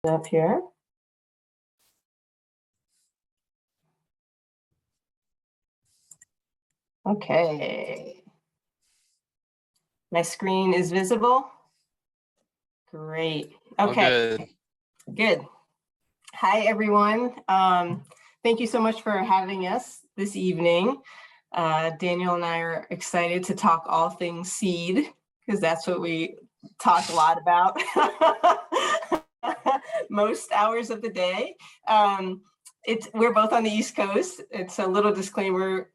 up here. Okay. My screen is visible. Great. Okay. Good. Hi, everyone. Thank you so much for having us this evening. Daniel and I are excited to talk all things seed, because that's what we talk a lot about most hours of the day. We're both on the East Coast. It's a little disclaimer.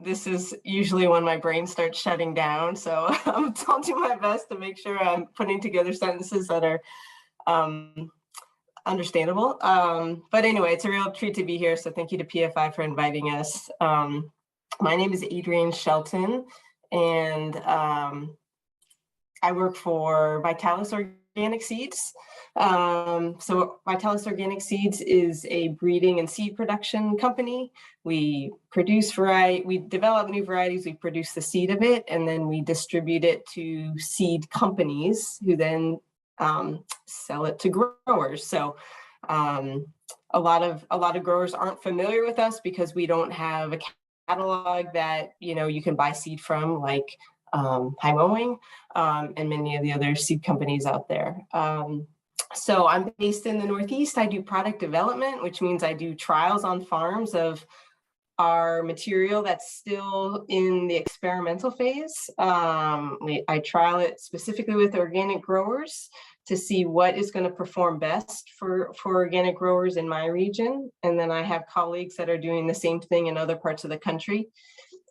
This is usually when my brain starts shutting down. So I'll do my best to make sure I'm putting together sentences that are understandable. But anyway, it's a real treat to be here. So thank you to PFI for inviting us. My name is Adrienne Shelton, and I work for Vitalis Organic Seeds. So Vitalis Organic Seeds is a breeding and seed production company. We develop new varieties, we produce the seed of it, and then we distribute it to seed companies who then sell it to growers. So a lot of growers aren't familiar with us because we don't have a catalog that you can buy seed from, like High Mowing and many of the other seed companies out there. So I'm based in the Northeast. I do product development, which means I do trials on farms of our material that's still in the experimental phase. I trial it specifically with organic growers to see what is going to perform best for organic growers in my region. And then I have colleagues that are doing the same thing in other parts of the country.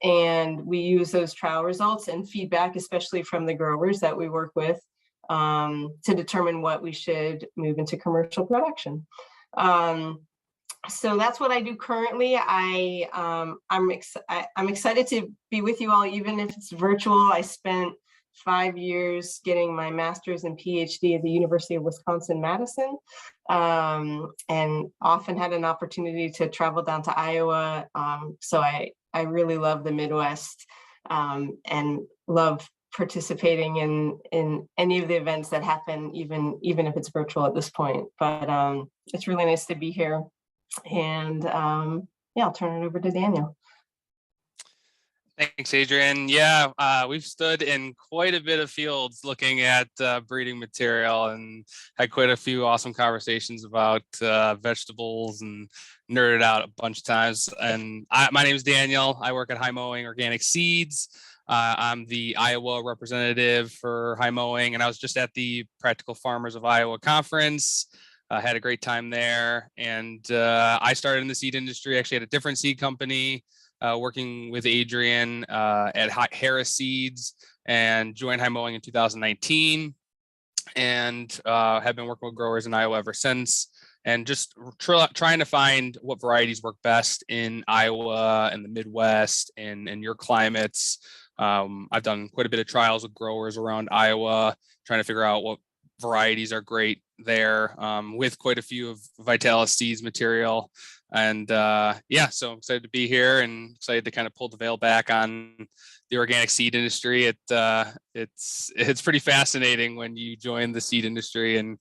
And we use those trial results and feedback, especially from the growers that we work with, to determine what we should move into commercial production. So that's what I do currently. I'm excited to be with you all, even if it's virtual. I spent 5 years getting my master's and PhD at the University of Wisconsin-Madison, and often had an opportunity to travel down to Iowa. So I really love the Midwest, and love participating in any of the events that happen, even if it's virtual at this point. But it's really nice to be here. And yeah, I'll turn it over to Daniel. Thanks, Adrienne. Yeah, we've stood in quite a bit of fields looking at breeding material and had quite a few awesome conversations about vegetables and nerded out a bunch of times. And my name is Daniel. I work at High Mowing Organic Seeds. I'm the Iowa representative for High Mowing, and I was just at the Practical Farmers of Iowa conference. Had a great time there. And I started in the seed industry, actually at a different seed company, working with Adrienne at Harris Seeds, and joined High Mowing in 2019, and have been working with growers in Iowa ever since, and just trying to find what varieties work best in Iowa and the Midwest and your climates. I've done quite a bit of trials with growers around Iowa, trying to figure out what varieties are great there, with quite a few of Vitalis Seeds material. And yeah, so I'm excited to be here and excited to kind of pull the veil back on the organic seed industry. It's pretty fascinating when you join the seed industry, and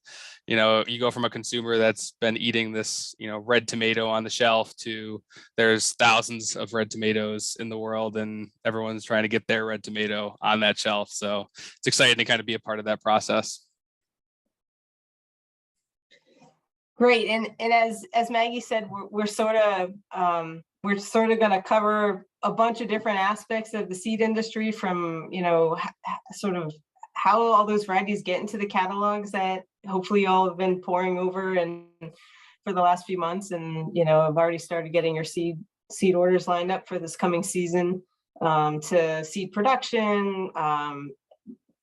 you go from a consumer that's been eating this red tomato on the shelf to there's thousands of red tomatoes in the world, and everyone's trying to get their red tomato on that shelf. So it's exciting to kind of be a part of that process. Great, and as Maggie said, we're sort of going to cover a bunch of different aspects of the seed industry, from sort of how all those varieties get into the catalogs that hopefully you all have been poring over and for the last few months, and have already started getting your seed orders lined up for this coming season, to seed production,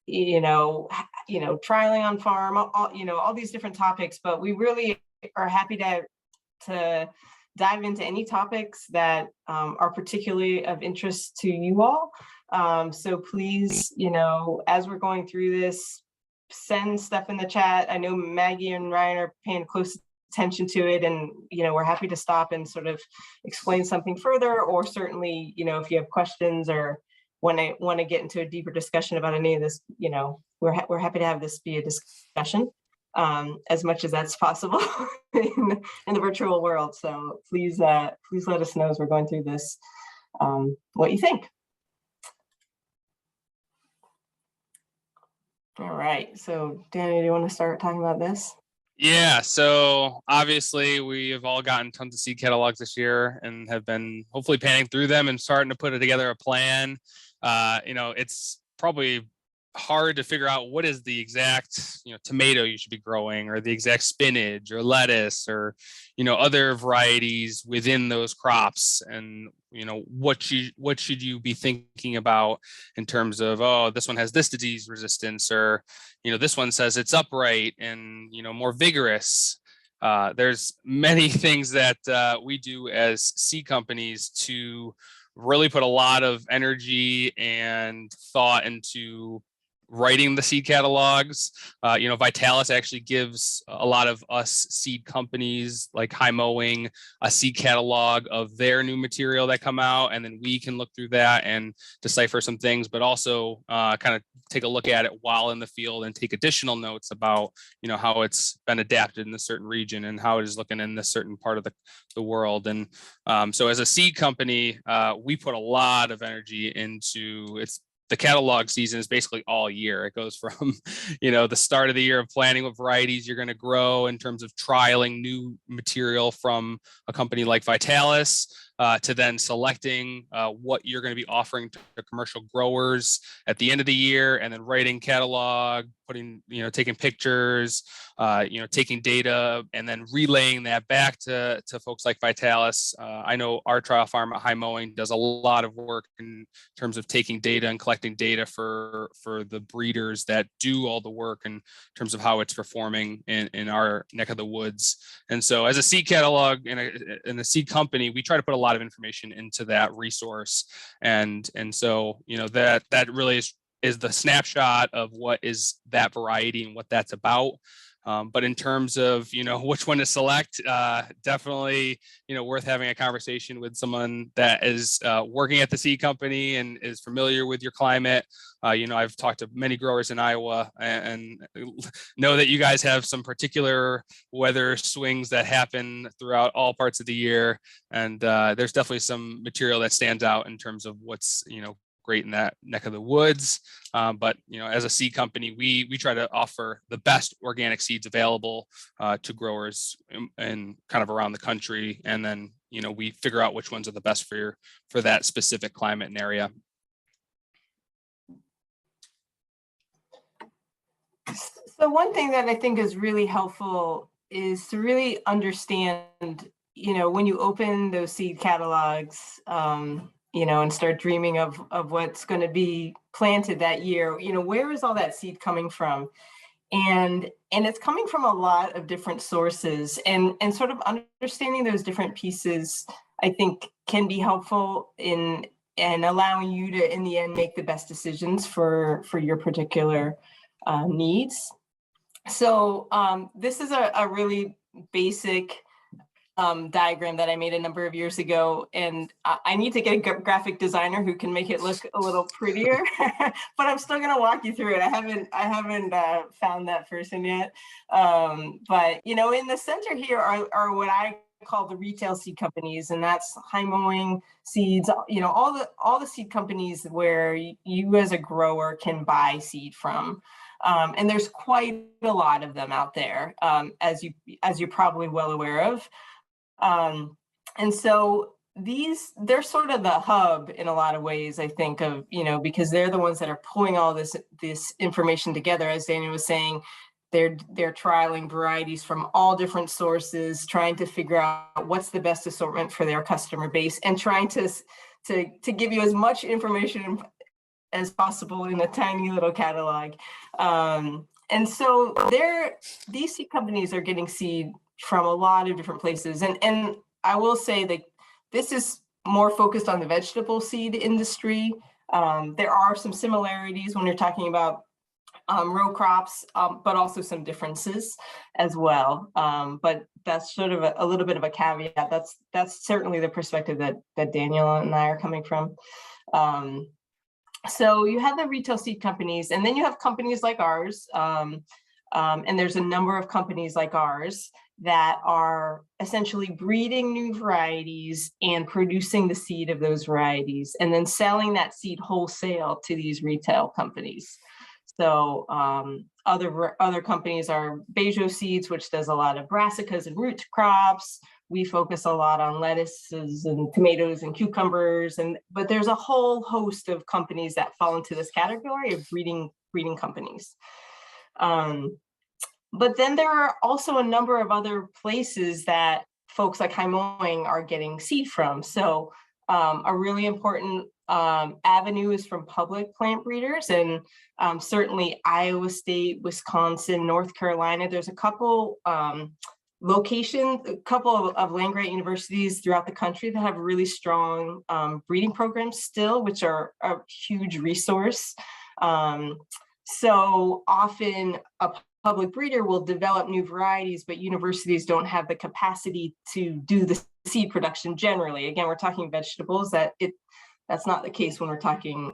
trialing on farm, all these different topics. But we really are happy to dive into any topics that are particularly of interest to you all. So please, as we're going through this, send stuff in the chat. I know Maggie and Ryan are paying close attention to it, and we're happy to stop and sort of explain something further, or certainly, if you have questions or want to get into a deeper discussion about any of this, we're happy to have this be a discussion. as much as that's possible in the virtual world. So please let us know as we're going through this what you think. All right, so Danny, do you want to start talking about this? Yeah, so obviously we have all gotten tons of seed catalogs this year and have been hopefully panning through them and starting to put together a plan. It's probably hard to figure out what is the exact tomato you should be growing, or the exact spinach or lettuce, or other varieties within those crops, and what should you be thinking about in terms of, oh, this one has this disease resistance, or this one says it's upright and more vigorous. There's many things that we do as seed companies to really put a lot of energy and thought into writing the seed catalogs. Vitalis actually gives a lot of us seed companies like High Mowing a seed catalog of their new material that come out, and then we can look through that and decipher some things, but also kind of take a look at it while in the field and take additional notes about how it's been adapted in a certain region and how it is looking in this certain part of the world. And so as a seed company, we put a lot of energy into the catalog season is basically all year. It goes from, the start of the year of planning what varieties you're going to grow in terms of trialing new material from a company like Vitalis, to then selecting what you're going to be offering to commercial growers at the end of the year, and then writing catalog, taking pictures, taking data, and then relaying that back to folks like Vitalis. I know our trial farm at High Mowing does a lot of work in terms of taking data and collecting data for the breeders that do all the work in terms of how it's performing in our neck of the woods. And so as a seed catalog in a seed company, we try to put a lot of information into that resource. And so, that really is the snapshot of what is that variety and what that's about. But in terms of, which one to select, definitely, worth having a conversation with someone that is working at the seed company and is familiar with your climate. I've talked to many growers in Iowa and know that you guys have some particular weather swings that happen throughout all parts of the year. And there's definitely some material that stands out in terms of what's, great in that neck of the woods. But as a seed company, we try to offer the best organic seeds available to growers and kind of around the country. And then, we figure out which ones are the best for that specific climate and area. So one thing that I think is really helpful is to really understand, when you open those seed catalogs, and start dreaming of what's going to be planted that year, where is all that seed coming from? And it's coming from a lot of different sources, and sort of understanding those different pieces, I think, can be helpful in allowing you to, in the end, make the best decisions for your particular needs. So this is a really basic diagram that I made a number of years ago, and I need to get a graphic designer who can make it look a little prettier. But I'm still going to walk you through it. I haven't found that person yet. But in the center here are what I call the retail seed companies, and that's High Mowing Seeds. All the seed companies where you as a grower can buy seed from. And there's quite a lot of them out there, as you're probably well aware of. And so they're sort of the hub in a lot of ways, I think, of, because they're the ones that are pulling all this information together. As Daniel was saying, they're trialing varieties from all different sources, trying to figure out what's the best assortment for their customer base, and trying to give you as much information as possible in a tiny little catalog. And so these seed companies are getting seed from a lot of different places. And I will say that this is more focused on the vegetable seed industry. There are some similarities when you're talking about row crops, but also some differences as well. But that's sort of a little bit of a caveat. That's certainly the perspective that Daniel and I are coming from. So you have the retail seed companies, and then you have companies like ours And there's a number of companies like ours that are essentially breeding new varieties and producing the seed of those varieties and then selling that seed wholesale to these retail companies. So other companies are Bejo Seeds, which does a lot of brassicas and root crops. We focus a lot on lettuces and tomatoes and cucumbers, but there's a whole host of companies that fall into this category of breeding companies. But then there are also a number of other places that folks like Heimoing are getting seed from. So a really important avenue is from public plant breeders, and certainly Iowa State, Wisconsin, North Carolina. There's a couple locations, a couple of land-grant universities throughout the country that have really strong breeding programs still, which are a huge resource. So often a public breeder will develop new varieties, but universities don't have the capacity to do the seed production generally. Again, we're talking vegetables, that's not the case when we're talking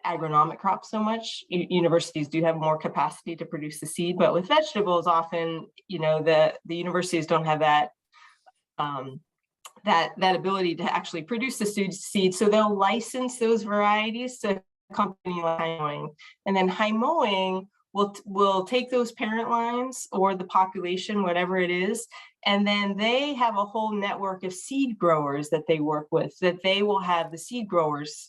agronomic crops so much. Universities do have more capacity to produce the seed, but with vegetables, often, the universities don't have that ability to actually produce the seed. So they'll license those varieties to a company like Heimoing, and then Heimoing will take those parent lines or the population, whatever it is, and then they have a whole network of seed growers that they work with, that they will have the seed growers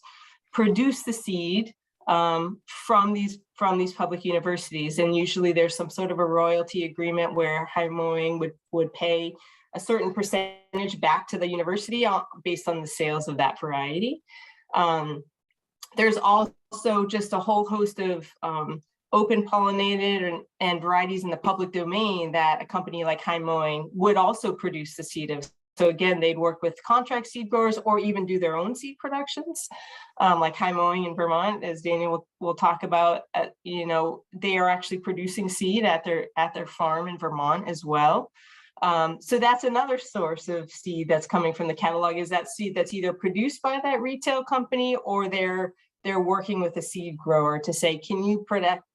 produce the seed from these public universities. And usually there's some sort of a royalty agreement where Heimoing would pay a certain percentage back to the university based on the sales of that variety. There's also just a whole host of open-pollinated and varieties in the public domain that a company like Heimoing would also produce the seed of. So again, they'd work with contract seed growers or even do their own seed productions, like Heimoing in Vermont, as Daniel will talk about. They are actually producing seed at their farm in Vermont as well. So that's another source of seed that's coming from the catalog, is that seed that's either produced by that retail company or they're working with a seed grower to say, can you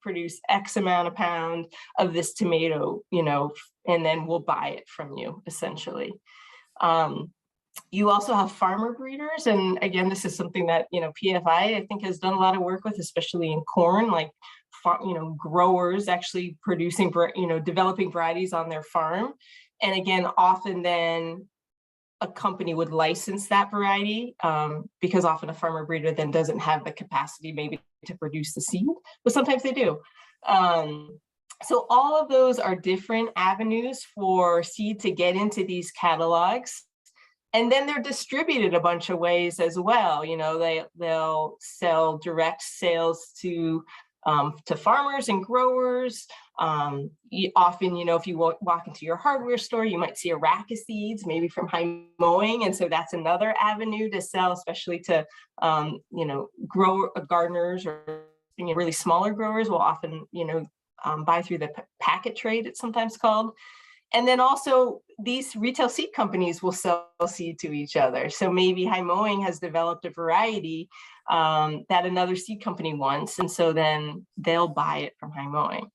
produce X amount of pound of this tomato, and then we'll buy it from you, essentially. You also have farmer breeders. And again, this is something that, PFI, I think, has done a lot of work with, especially in corn, like, growers actually producing, developing varieties on their farm. And again, often then a company would license that variety because often a farmer breeder then doesn't have the capacity maybe to produce the seed, but sometimes they do. So all of those are different avenues for seed to get into these catalogs. And then they're distributed a bunch of ways as well. They'll sell direct sales to farmers and growers. Often, if you walk into your hardware store, you might see a rack of seeds, maybe from Heimoing. And so that's another avenue to sell, especially to, gardeners or really smaller growers will often, buy through the packet trade, it's sometimes called. And then also these retail seed companies will sell seed to each other. So maybe Heimoing has developed a variety that another seed company wants, and so then they'll buy it from Heimoing.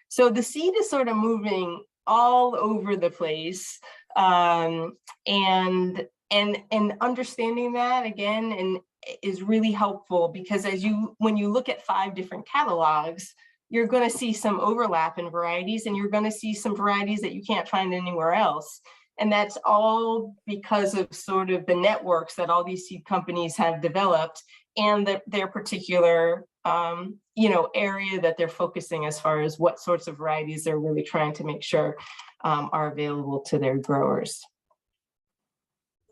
So the seed is sort of moving all over the place, and understanding that again is really helpful, because when you look at 5 different catalogs, you're going to see some overlap in varieties, and you're going to see some varieties that you can't find anywhere else. And that's all because of sort of the networks that all these seed companies have developed, and their particular area that they're focusing as far as what sorts of varieties they're really trying to make sure are available to their growers.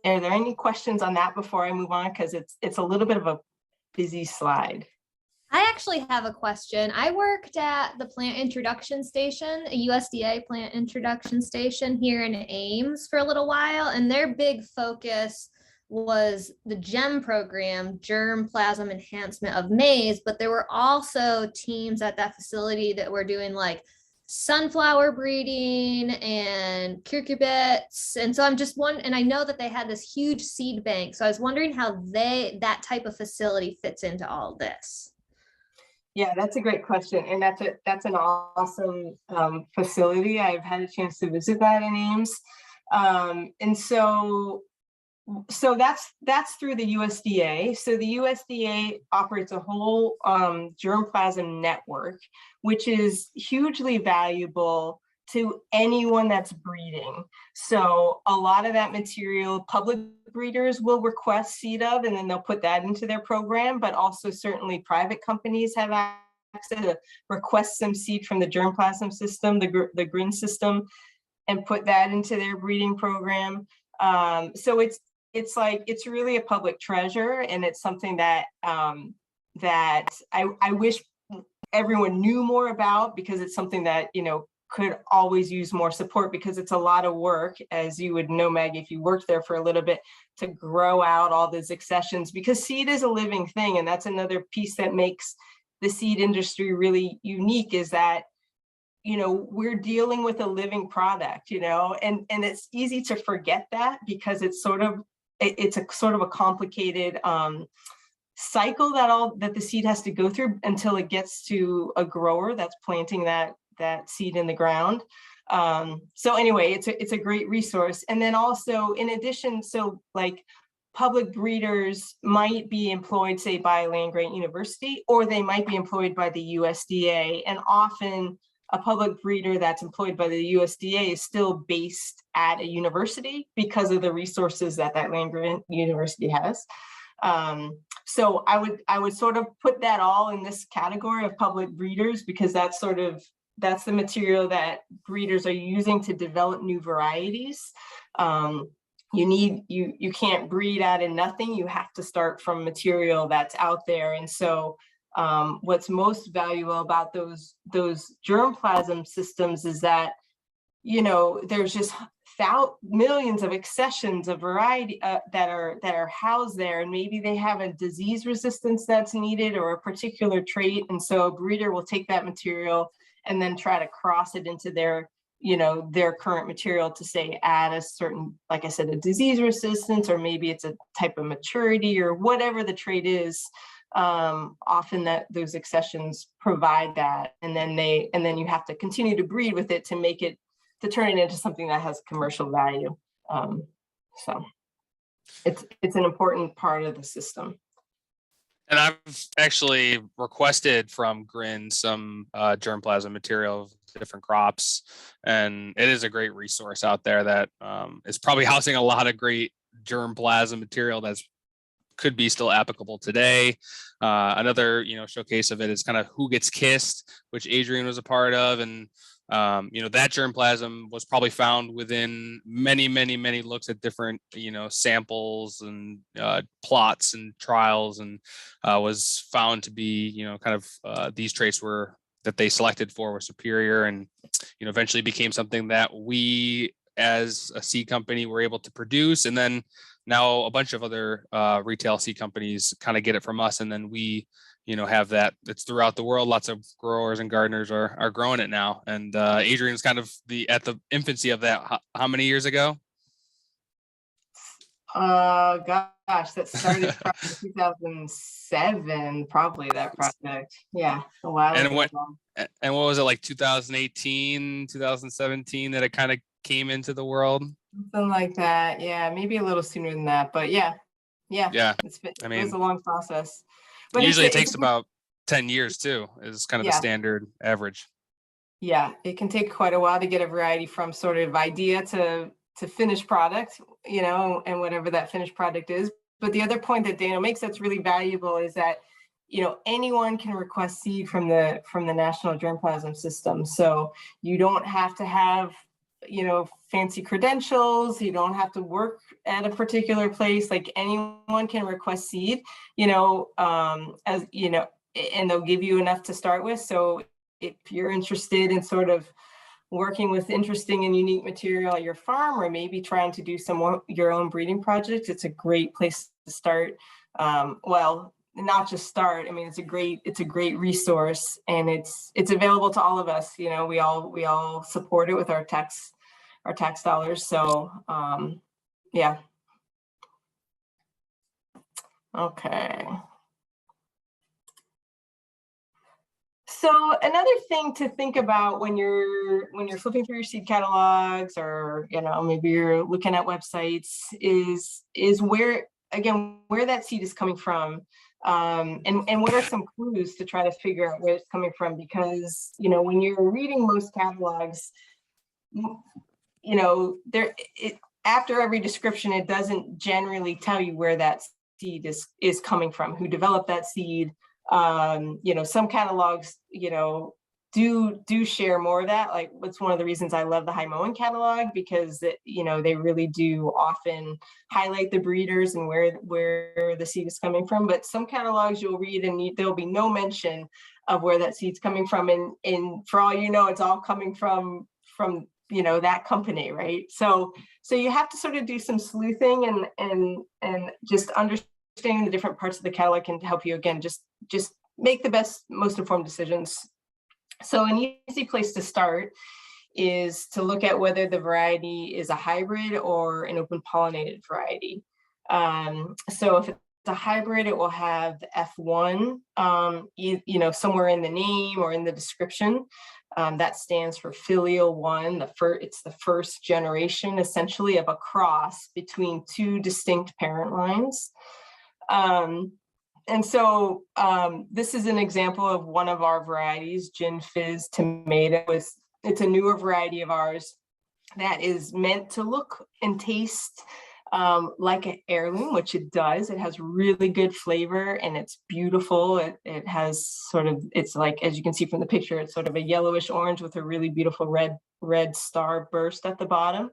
Are there any questions on that before I move on? Because it's a little bit of a busy slide. I actually have a question. I worked at the plant introduction station, a USDA plant introduction station here in Ames for a little while, and their big focus was the GEM program, Germplasm Enhancement of Maize, but there were also teams at that facility that were doing like sunflower breeding and cucurbits. And so I'm just wondering, and I know that they had this huge seed bank, so I was wondering how that type of facility fits into all this. Yeah, that's a great question, and that's an awesome facility. I've had a chance to visit that in Ames, and so that's through the USDA. So the USDA operates a whole germplasm network, which is hugely valuable to anyone that's breeding. So a lot of that material, public breeders will request seed of, and then they'll put that into their program, but also certainly private companies have access to request some seed from the germplasm system, the GRIN system, and put that into their breeding program. So it's really a public treasure, and it's something that that I wish everyone knew more about, because it's something that, you know, could always use more support, because it's a lot of work, as you would know, Maggie, if you worked there for a little bit, to grow out all those accessions, because seed is a living thing. And that's another piece that makes the seed industry really unique, is that, you know, we're dealing with a living product, you know, and it's easy to forget that, because it's sort of a complicated cycle that the seed has to go through until it gets to a grower that's planting that seed in the ground. So anyway, it's a great resource. And then also, in addition, so like public breeders might be employed, say, by a land-grant university, or they might be employed by the USDA. And often a public breeder that's employed by the USDA is still based at a university, because of the resources that land-grant university has. So I would sort of put that all in this category of public breeders, because that's the material that breeders are using to develop new varieties. You can't breed out of nothing. You have to start from material that's out there. And so what's most valuable about those germplasm systems is that, you know, there's just millions of accessions of variety that are housed there, and maybe they have a disease resistance that's needed, or a particular trait. And so a breeder will take that material and then try to cross it into their, you know, their current material to, say, add a certain, like I said, a disease resistance, or maybe it's a type of maturity, or whatever the trait is. Often that those accessions provide that, and then you have to continue to breed with it to turn it into something that has commercial value. So it's an important part of the system. And I've actually requested from GRIN some germplasm material of different crops, and it is a great resource out there that is probably housing a lot of great germplasm material that's could be still applicable today. Another, you know, showcase of it is kind of Who Gets Kissed, which Adrian was a part of, and you know, that germplasm was probably found within many looks at different, you know, samples and plots and trials, and was found to be, you know, kind of these traits that they selected for were superior, and, you know, eventually became something that we as a seed company were able to produce. And then now a bunch of other retail seed companies kind of get it from us, and then we, you know, have that. It's throughout the world. Lots of growers and gardeners are growing it now. And Adrian's kind of at the infancy of that. How many years ago? Gosh, that started probably 2007, probably, that project. Yeah, a while ago. And what was it, like 2018, 2017 that it kind of came into the world? Something like that. Yeah, maybe a little sooner than that, but yeah. It was a long process. But usually it takes about 10 years too, is kind of the standard average. Yeah, it can take quite a while to get a variety from sort of idea to finished product, you know, and whatever that finished product is. But the other point that Dana makes that's really valuable is that, you know, anyone can request seed from the National Germplasm System. So you don't have to have, you know, fancy credentials. You don't have to work at a particular place. Like, anyone can request seed, you know, as you know, and they'll give you enough to start with. So if you're interested in sort of working with interesting and unique material at your farm, or maybe trying to do your own breeding projects, it's a great place to start. Well, not just start. I mean, it's a great resource, and it's available to all of us. You know, we all support it with our tax dollars. So yeah. Okay. So another thing to think about when you're flipping through your seed catalogs, or maybe you're looking at websites, is where that seed is coming from, and what are some clues to try to figure out where it's coming from, because when you're reading most catalogs, after every description, it doesn't generally tell you where that seed is coming from, who developed that seed. Some catalogs, do share more of that. Like, it's one of the reasons I love the Hymoan catalog, because they really do often highlight the breeders and where the seed is coming from. But some catalogs you'll read and there'll be no mention of where that seed's coming from, and for all it's all coming from that company, right? So you have to sort of do some sleuthing and just understanding the different parts of the catalog can help you, again, just make the most informed decisions. So an easy place to start is to look at whether the variety is a hybrid or an open-pollinated variety. So if it's a hybrid, it will have the F1, somewhere in the name or in the description. That stands for filial one. It's the first generation, essentially, of a cross between two distinct parent lines. And so this is an example of one of our varieties, Gin Fizz Tomato. It's a newer variety of ours that is meant to look and taste like an heirloom, which it does. It has really good flavor and it's beautiful. It has it's like, as you can see from the picture, it's sort of a yellowish orange with a really beautiful red star burst at the bottom.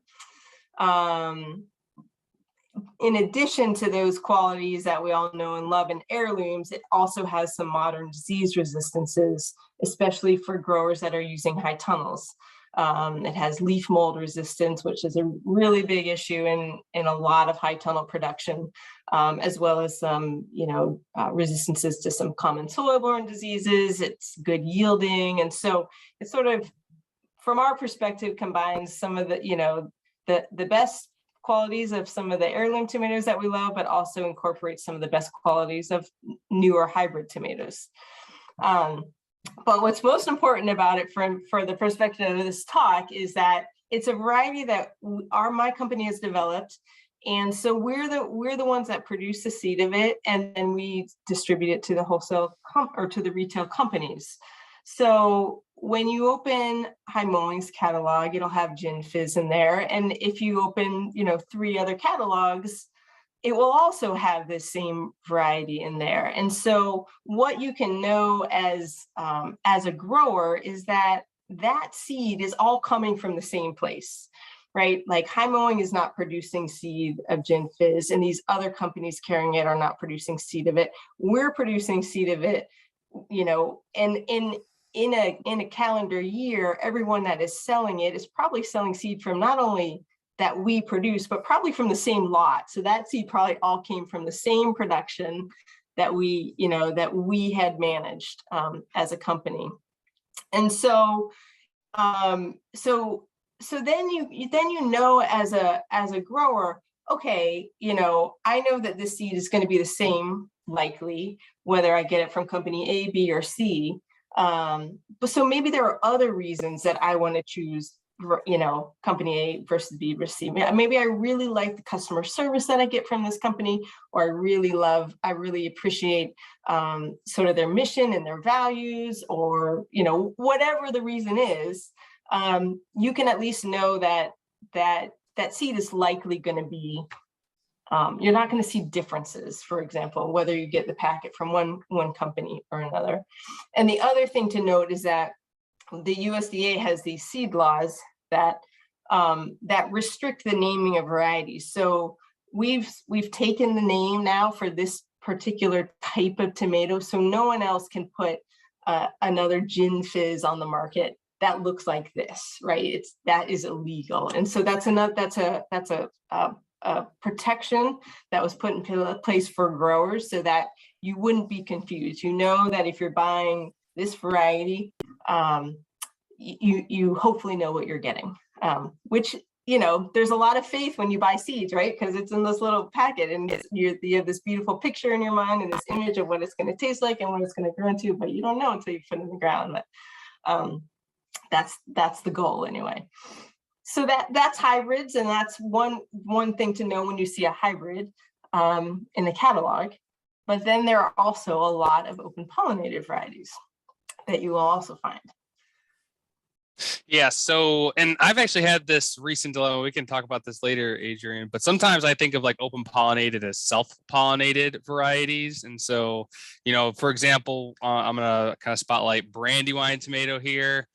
In addition to those qualities that we all know and love in heirlooms, it also has some modern disease resistances, especially for growers that are using high tunnels. It has leaf mold resistance, which is a really big issue in a lot of high tunnel production, as well as some, resistances to some common soil-borne diseases. It's good yielding. And so it sort of, from our perspective, combines some of the, the best qualities of some of the heirloom tomatoes that we love, but also incorporates some of the best qualities of newer hybrid tomatoes. But what's most important about it for the perspective of this talk is that it's a variety that my company has developed. And so we're the ones that produce the seed of it, and then we distribute it to the wholesale or to the retail companies. So when you open Hymoan's catalog, it'll have Gin Fizz in there. And if you open, 3 other catalogs, it will also have this same variety in there. And so what you can know as a grower is that seed is all coming from the same place, right? Like Hymoan is not producing seed of Gin Fizz, and these other companies carrying it are not producing seed of it. We're producing seed of it, and in a calendar year, everyone that is selling it is probably selling seed from not only that we produce, but probably from the same lot. So that seed probably all came from the same production that we had managed as a company. And so then you as a grower, okay, I know that this seed is going to be the same, likely, whether I get it from company A, B, or C. But so maybe there are other reasons that I want to choose, company A versus B versus C. Maybe I really like the customer service that I get from this company, or I really appreciate sort of their mission and their values, or, whatever the reason is, you can at least know that seed is likely going to be, you're not going to see differences, for example, whether you get the packet from one company or another. And the other thing to note is that the USDA has these seed laws that restrict the naming of varieties. So we've taken the name now for this particular type of tomato, so no one else can put another Gin Fizz on the market that looks like this, right? That is illegal, and so that's a protection that was put in place for growers so that you wouldn't be confused. That if you're buying this variety, you hopefully know what you're getting, which you know, there's a lot of faith when you buy seeds, right? Because it's in this little packet, and you have this beautiful picture in your mind and this image of what it's going to taste like and what it's going to grow into, but you don't know until you put it in the ground. But that's the goal anyway. So that's hybrids, and that's one thing to know when you see a hybrid in the catalog. But then there are also a lot of open pollinated varieties that you will also find. Yeah, so, and I've actually had this recent dilemma. We can talk about this later, Adrian, but sometimes I think of like open pollinated as self-pollinated varieties. And so, you know, for example, I'm gonna kind of spotlight Brandywine tomato here.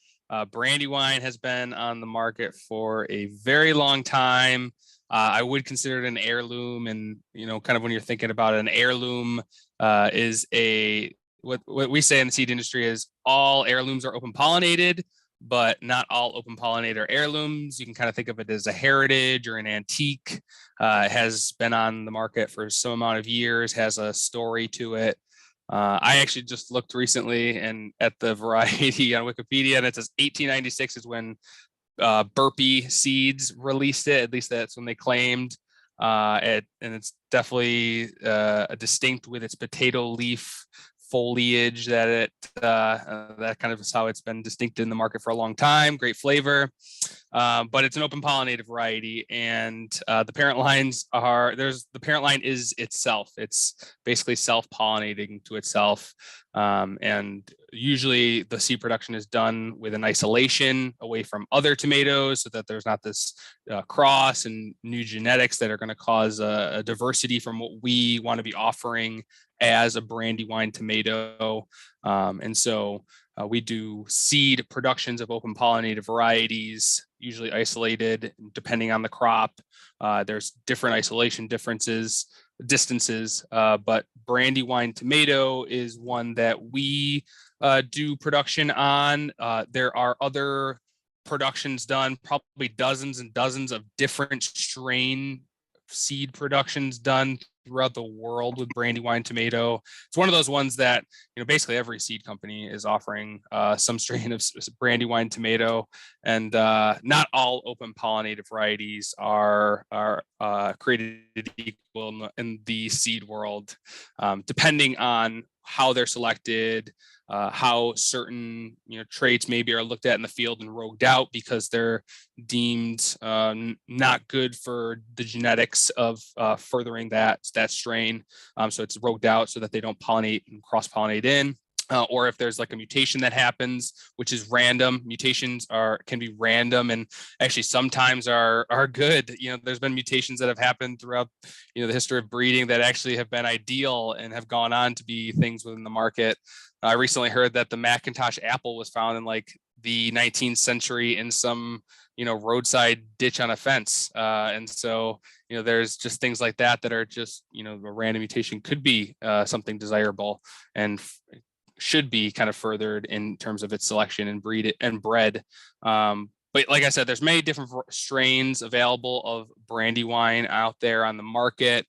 Brandywine has been on the market for a very long time. I would consider it an heirloom, and, you know, kind of when you're thinking about it, an heirloom is what we say in the seed industry is all heirlooms are open pollinated, but not all open pollinated are heirlooms. You can kind of think of it as a heritage or an antique. Has been on the market for some amount of years, has a story to it. I actually just looked recently and at the variety on Wikipedia, and it says 1896 is when Burpee Seeds released it. At least that's when they claimed. And it's definitely distinct with its potato leaf foliage that that kind of is how it's been distinct in the market for a long time. Great flavor, but it's an open pollinated variety, and the parent line is itself. It's basically self-pollinating to itself, and usually the seed production is done with an isolation away from other tomatoes so that there's not this cross and new genetics that are going to cause a diversity from what we want to be offering as a Brandywine tomato. And so we do seed productions of open pollinated varieties, usually isolated depending on the crop. There's different isolation distances, but Brandywine tomato is one that we do production on. There are other productions done, probably dozens and dozens of different strain seed productions done throughout the world with Brandywine tomato. It's one of those ones that, you know, basically every seed company is offering some strain of Brandywine tomato, and not all open pollinated varieties are created equal in the seed world, depending on how they're selected, how certain, you know, traits maybe are looked at in the field and rogued out because they're deemed not good for the genetics of furthering that strain. So it's rogued out so that they don't pollinate and cross-pollinate in. Or if there's like a mutation that happens, which is random. Mutations can be random, and actually sometimes are good. You know, there's been mutations that have happened throughout, you know, the history of breeding that actually have been ideal and have gone on to be things within the market. I recently heard that the Macintosh apple was found in like the 19th century in some, you know, roadside ditch on a fence. And so, you know, there's just things like that that are just, you know, a random mutation could be something desirable and should be kind of furthered in terms of its selection and bred. But like I said, there's many different strains available of Brandywine out there on the market.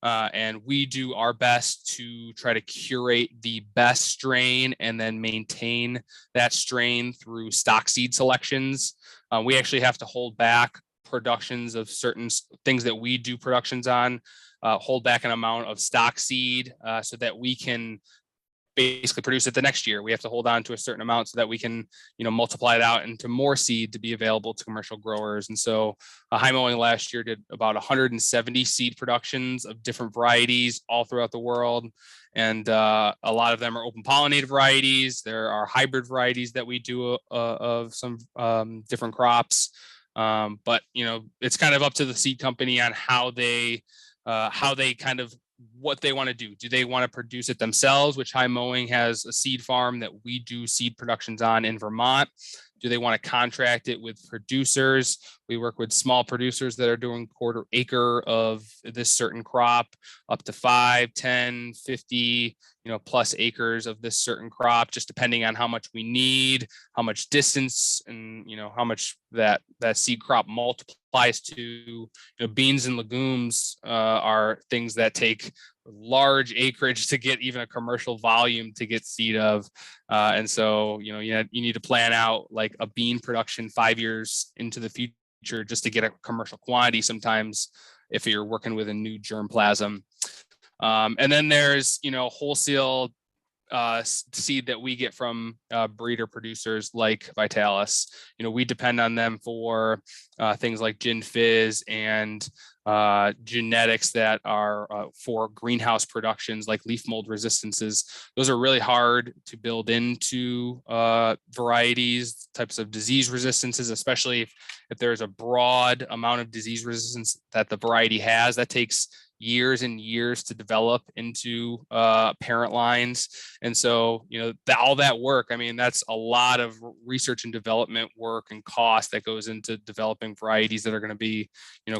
And we do our best to try to curate the best strain and then maintain that strain through stock seed selections. We actually have to hold back productions of certain things that we do productions on, hold back an amount of stock seed so that we can basically produce it the next year. We have to hold on to a certain amount so that we can, you know, multiply it out into more seed to be available to commercial growers. And so High Mowing last year did about 170 seed productions of different varieties all throughout the world. And a lot of them are open pollinated varieties. There are hybrid varieties that we do of some different crops. But, you know, it's kind of up to the seed company on how they kind of what they want to do. Do they want to produce it themselves, which High Mowing has a seed farm that we do seed productions on in Vermont? Do they want to contract it with producers? We work with small producers that are doing quarter acre of this certain crop, up to 5, 10, 50, you know, plus acres of this certain crop, just depending on how much we need, how much distance, and, you know, how much that seed crop multiplies to. You know, beans and legumes are things that take large acreage to get even a commercial volume to get seed of. And so, you know, you need to plan out like a bean production 5 years into the future future just to get a commercial quantity sometimes if you're working with a new germplasm. And then there's, wholesale seed that we get from breeder producers like Vitalis. We depend on them for things like Gin Fizz and genetics that are for greenhouse productions like leaf mold resistances. Those are really hard to build into varieties, types of disease resistances, especially if there's a broad amount of disease resistance that the variety has. That takes years and years to develop into parent lines. And so, all that work, that's a lot of research and development work and cost that goes into developing varieties that are going to be,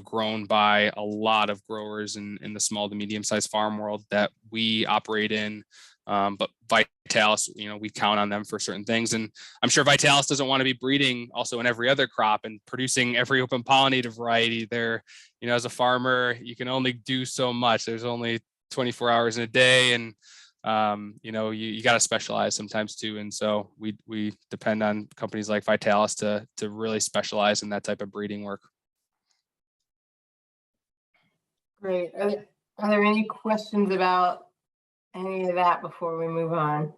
grown by a lot of growers in the small to medium-sized farm world that we operate in. But Vitalis, we count on them for certain things. And I'm sure Vitalis doesn't want to be breeding also in every other crop and producing every open pollinated variety. They're, as a farmer, you can only do so much. There's only 24 hours in a day, and you got to specialize sometimes too. And so we depend on companies like Vitalis to really specialize in that type of breeding work. Great. Are there any questions about any of that before we move on?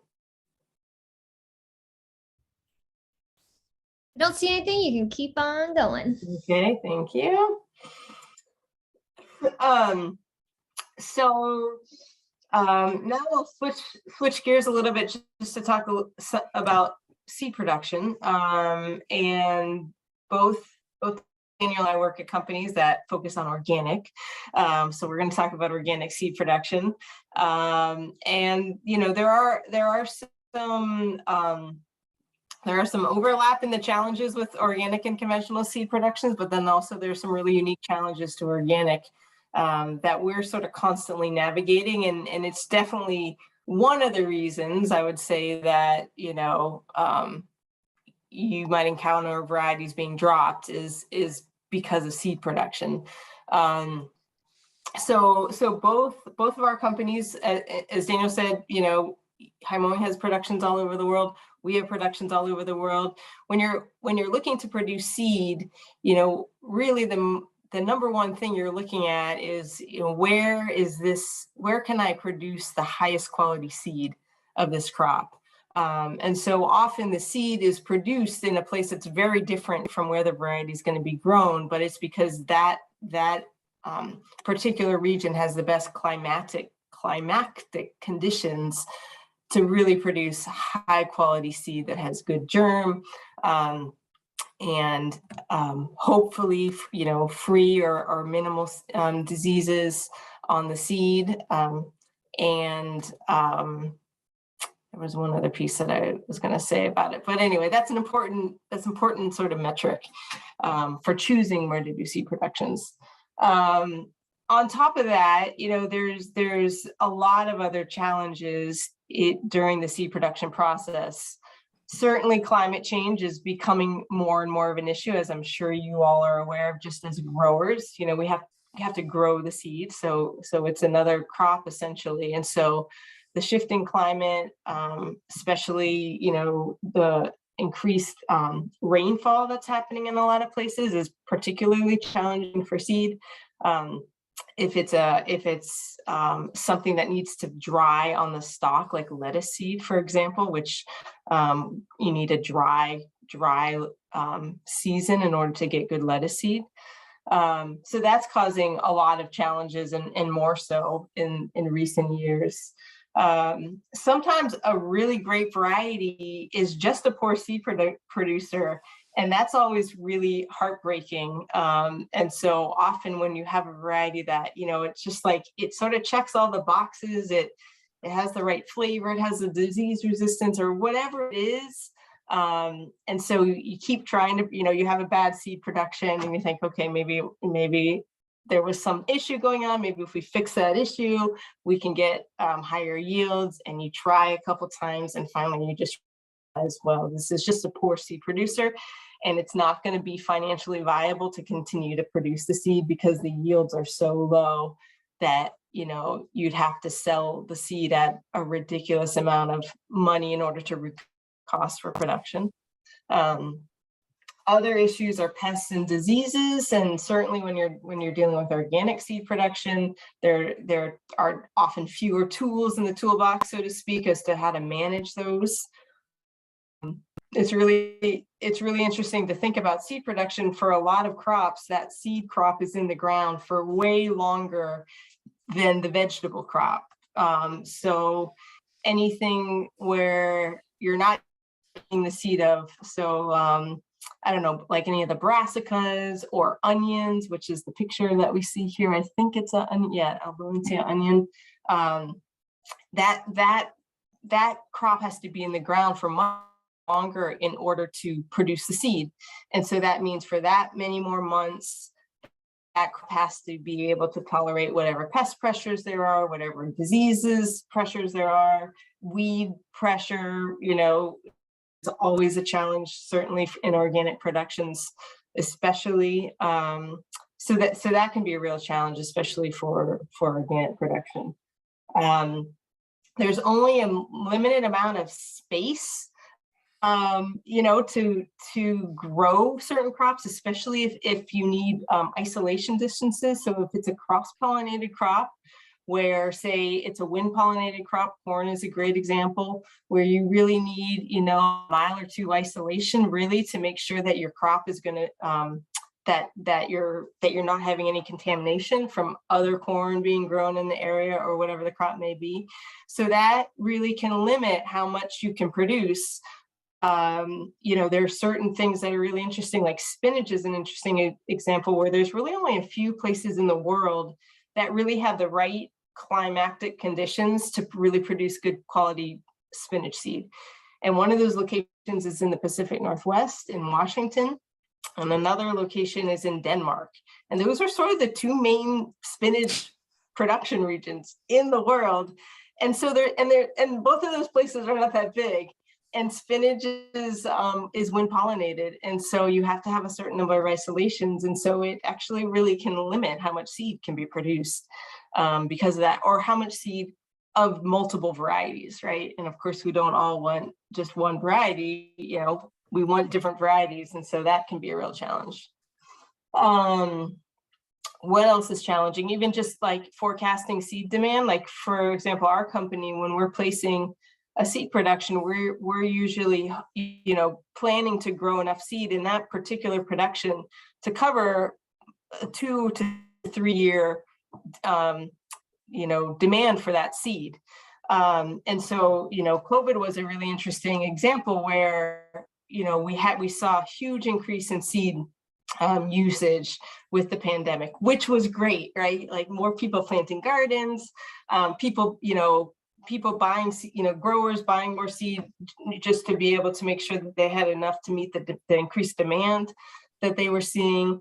I don't see anything. You can keep on going. Okay, thank you. Now we'll switch gears a little bit just to talk about seed production. And both Daniel and I work at companies that focus on organic. So we're going to talk about organic seed production. And there are some overlap in the challenges with organic and conventional seed productions, but then also there's some really unique challenges to organic that we're sort of constantly navigating. And it's definitely one of the reasons I would say that, you might encounter varieties being dropped is because of seed production. So both of our companies, as Daniel said, High Mowing has productions all over the world. We have productions all over the world. When you're looking to produce seed, really the number one thing you're looking at is, where can I produce the highest quality seed of this crop? And so often the seed is produced in a place that's very different from where the variety is going to be grown, but it's because that particular region has the best climactic conditions to really produce high quality seed that has good germ, and hopefully, free or minimal diseases on the seed. There was one other piece that I was going to say about it, but anyway, that's important sort of metric for choosing where to do seed productions. On top of that, there's a lot of other challenges during the seed production process. Certainly climate change is becoming more and more of an issue, as I'm sure you all are aware of, just as growers. We have to grow the seed, so it's another crop essentially. And so the shifting climate, especially the increased rainfall that's happening in a lot of places, is particularly challenging for seed. If it's something that needs to dry on the stalk, like lettuce seed, for example, which you need a dry season in order to get good lettuce seed. So that's causing a lot of challenges, and more so in recent years. Sometimes a really great variety is just a poor seed producer, and that's always really heartbreaking. And so often when you have a variety that, it's just like, it sort of checks all the boxes, it has the right flavor, it has the disease resistance or whatever it is. And so you keep trying to, you have a bad seed production and you think, okay, maybe there was some issue going on. Maybe if we fix that issue, we can get higher yields. And you try a couple times and finally you just realize, well, this is just a poor seed producer and it's not going to be financially viable to continue to produce the seed because the yields are so low that, you'd have to sell the seed at a ridiculous amount of money in order to recoup cost for production. Other issues are pests and diseases, and certainly when you're dealing with organic seed production, there are often fewer tools in the toolbox, so to speak, as to how to manage those. It's really interesting to think about seed production. For a lot of crops, that seed crop is in the ground for way longer than the vegetable crop. So anything where you're not eating the seed of, so I don't know, like any of the brassicas or onions, which is the picture that we see here. I think it's an onion, yeah, Albulaceae onion. That crop has to be in the ground for much longer in order to produce the seed. And so that means for that many more months, that crop has to be able to tolerate whatever pest pressures there are, whatever diseases pressures there are, weed pressure, you know, it's always a challenge, certainly in organic productions, especially. So that can be a real challenge, especially for organic production. There's only a limited amount of space, you know, to grow certain crops, especially if you need isolation distances. So if it's a cross-pollinated crop, where say it's a wind-pollinated crop, corn is a great example, where you really need, you know, a mile or two isolation really to make sure that your crop is going to that you're not having any contamination from other corn being grown in the area or whatever the crop may be. So that really can limit how much you can produce. You know, there are certain things that are really interesting, like spinach is an interesting example where there's really only a few places in the world that really have the right climatic conditions to really produce good quality spinach seed. And one of those locations is in the Pacific Northwest in Washington, and another location is in Denmark. And those are sort of the two main spinach production regions in the world. And so and both of those places are not that big. And spinach is wind pollinated. And so you have to have a certain number of isolations. And so it actually really can limit how much seed can be produced because of that, or how much seed of multiple varieties, right? And of course, we don't all want just one variety, you know, we want different varieties. And so that can be a real challenge. What else is challenging? Even just like forecasting seed demand, like for example, our company, when we're placing a seed production, we're usually, you know, planning to grow enough seed in that particular production to cover a 2 to 3 year, you know, demand for that seed. And so, you know, COVID was a really interesting example where, you know, we saw a huge increase in seed usage with the pandemic, which was great, right? Like more people planting gardens, people buying, you know, growers buying more seed just to be able to make sure that they had enough to meet the increased demand that they were seeing.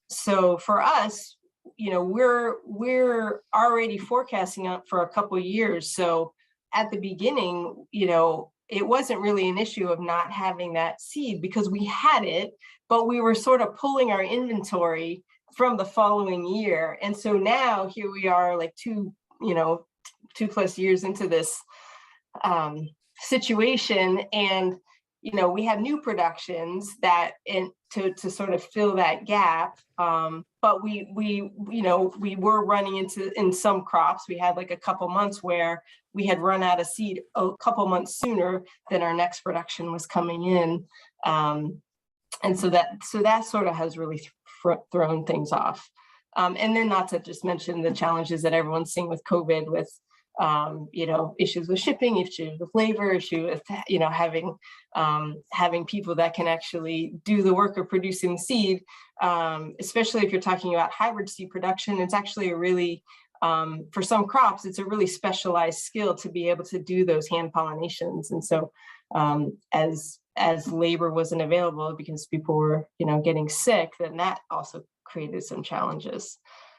So for us, you know, we're already forecasting out for a couple of years. So at the beginning, you know, it wasn't really an issue of not having that seed because we had it, but we were sort of pulling our inventory from the following year. And so now here we are like 2+ years into this situation, and you know, we have new productions that to sort of fill that gap, but we were running into, in some crops we had like a couple months where we had run out of seed a couple months sooner than our next production was coming in, and so that sort of has really thrown things off. And then not to just mention the challenges that everyone's seeing with COVID, with you know, issues with shipping, issues with labor, issue with, you know, having people that can actually do the work of producing seed, especially if you're talking about hybrid seed production. It's actually a really, for some crops, it's a really specialized skill to be able to do those hand pollinations. And so as labor wasn't available because people were, you know, getting sick, then that also created some challenges.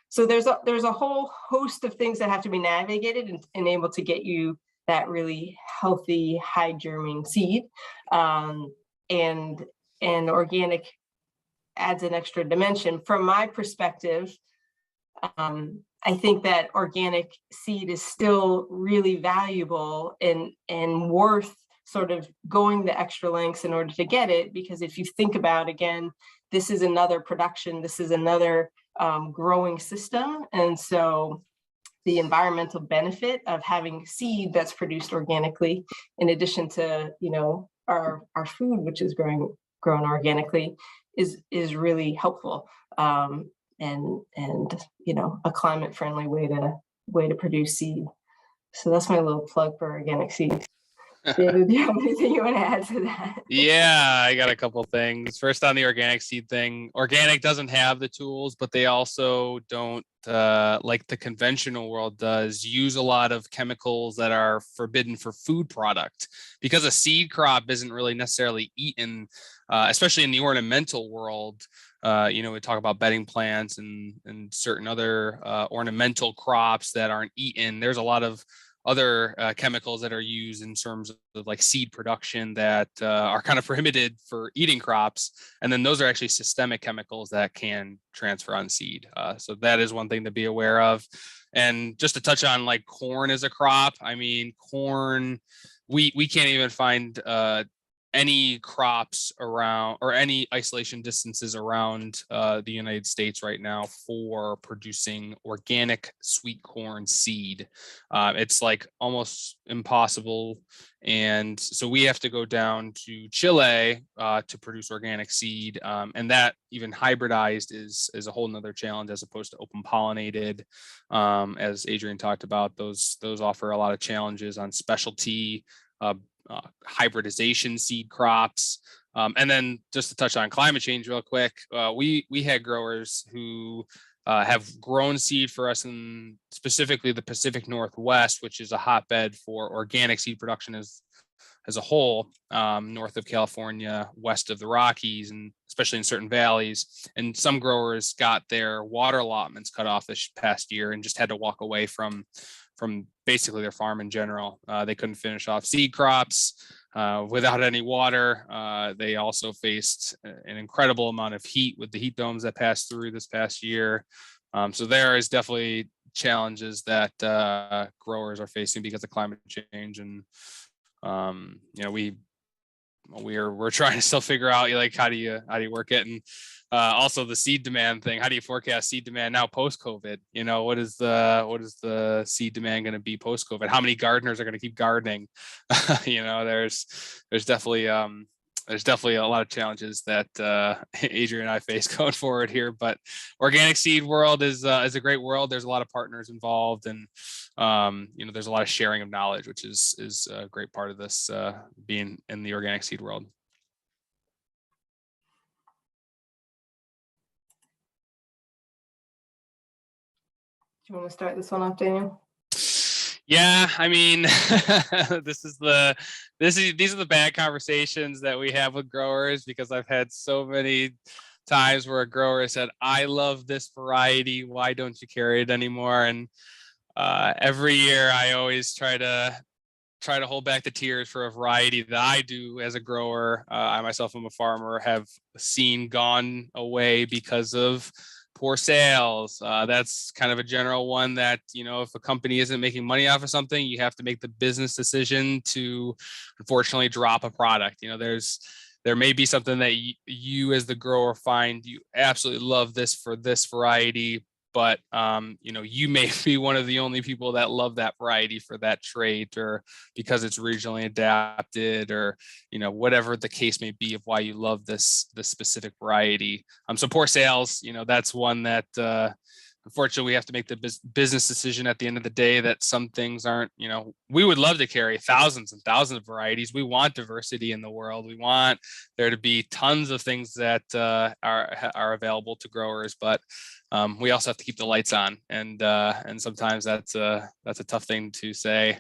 So there's a whole host of things that have to be navigated and able to get you that really healthy, high germing seed. And organic adds an extra dimension. From my perspective, I think that organic seed is still really valuable and worth sort of going the extra lengths in order to get it, because if you think about, again, this is another production, this is another growing system. And so the environmental benefit of having seed that's produced organically, in addition to, you know, our food, which is grown organically, is really helpful. And you know, a climate friendly way to produce seed. So that's my little plug for organic seeds. David, do you have anything you want to add to that? Yeah, I got a couple things. First, on the organic seed thing, organic doesn't have the tools, but they also don't, like the conventional world does, use a lot of chemicals that are forbidden for food product, because a seed crop isn't really necessarily eaten, especially in the ornamental world. You know, we talk about bedding plants and certain other ornamental crops that aren't eaten. There's a lot of other chemicals that are used in terms of like seed production that are kind of prohibited for eating crops. And then those are actually systemic chemicals that can transfer on seed. So that is one thing to be aware of. And just to touch on like corn as a crop, I mean, corn, we can't even find any crops around or any isolation distances around the United States right now for producing organic sweet corn seed. It's like almost impossible. And so we have to go down to Chile to produce organic seed. And that even hybridized is a whole nother challenge as opposed to open pollinated. As Adrian talked about, those offer a lot of challenges on specialty hybridization seed crops. And then just to touch on climate change real quick, we had growers who have grown seed for us in specifically the Pacific Northwest, which is a hotbed for organic seed production as a whole, north of California, west of the Rockies, and especially in certain valleys. And some growers got their water allotments cut off this past year and just had to walk away from basically their farm in general. They couldn't finish off seed crops without any water. They also faced an incredible amount of heat with the heat domes that passed through this past year. So there is definitely challenges that growers are facing because of climate change. And you know, we're trying to still figure out like how do you work it, and also the seed demand thing. How do you forecast seed demand now post COVID? You know, what is the seed demand going to be post COVID? How many gardeners are going to keep gardening? You know, there's definitely a lot of challenges that Adrian and I face going forward here. But organic seed world is a great world. There's a lot of partners involved, and you know, there's a lot of sharing of knowledge, which is a great part of this being in the organic seed world. Do you want to start this one off, Daniel? Yeah, I mean, these are the bad conversations that we have with growers, because I've had so many times where a grower said, "I love this variety. Why don't you carry it anymore?" And every year I always try to hold back the tears for a variety that I do as a grower. I myself am a farmer, have seen gone away because of poor sales. That's kind of a general one that, you know, if a company isn't making money off of something, you have to make the business decision to unfortunately drop a product. You know, there may be something that you as the grower find you absolutely love this for this variety, but you know, you may be one of the only people that love that variety for that trait, or because it's regionally adapted, or you know, whatever the case may be of why you love this specific variety. So poor sales, you know, that's one that unfortunately we have to make the business decision at the end of the day that some things aren't, you know, we would love to carry thousands and thousands of varieties. We want diversity in the world. We want there to be tons of things that are available to growers, but we also have to keep the lights on, and sometimes that's a tough thing to say.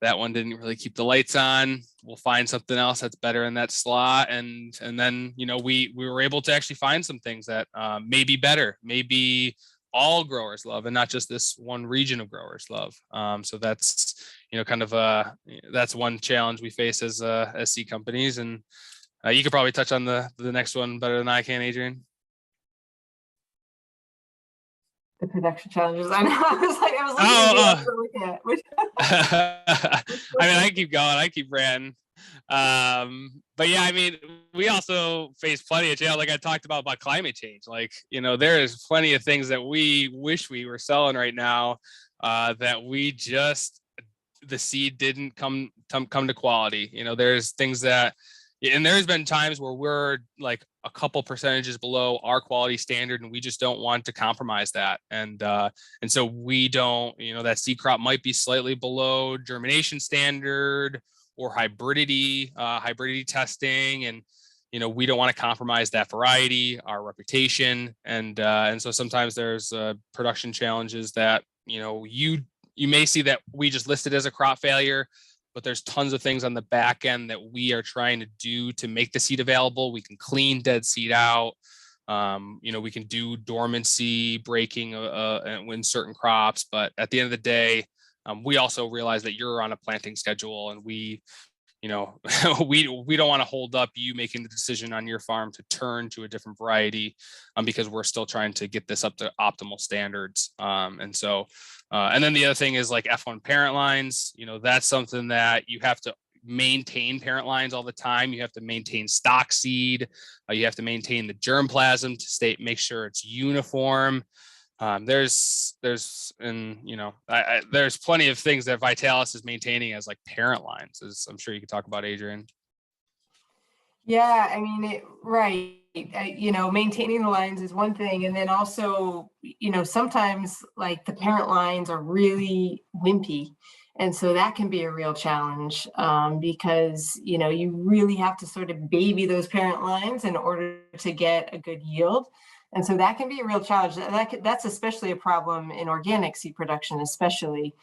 That one didn't really keep the lights on. We'll find something else that's better in that slot, and then, you know, we were able to actually find some things that may be better, maybe all growers love, and not just this one region of growers love. So that's, you know, kind of that's one challenge we face as seed companies, and you could probably touch on the next one better than I can, Adrian. The production challenges. I know. I was looking at Oh, you, looking at which, I mean, I keep going, I keep ranting. But yeah, I mean, we also face plenty of challenge, like I talked about climate change. Like, you know, there is plenty of things that we wish we were selling right now, that we just, the seed didn't come to quality. You know, there's things that, and there's been times where we're like a couple percentages below our quality standard, and we just don't want to compromise that. And so we don't, you know, that seed crop might be slightly below germination standard or hybridity testing, and you know, we don't want to compromise that variety, our reputation, and so sometimes there's production challenges that, you know, you may see that we just listed as a crop failure, but there's tons of things on the back end that we are trying to do to make the seed available. We can clean dead seed out. You know, we can do dormancy breaking in certain crops, but at the end of the day, we also realize that you're on a planting schedule, and we, you know, we don't want to hold up you making the decision on your farm to turn to a different variety, because we're still trying to get this up to optimal standards. And then the other thing is like F1 parent lines. You know, that's something that you have to maintain parent lines all the time. You have to maintain stock seed. You have to maintain the germplasm to make sure it's uniform. There's and you know, there's plenty of things that Vitalis is maintaining as like parent lines, as I'm sure you could talk about, Adrian. yeah, I mean, right. You know, maintaining the lines is one thing. And then also, you know, sometimes like the parent lines are really wimpy. And so that can be a real challenge, because, you know, you really have to sort of baby those parent lines in order to get a good yield. And so that can be a real challenge. That's especially a problem in organic seed production, especially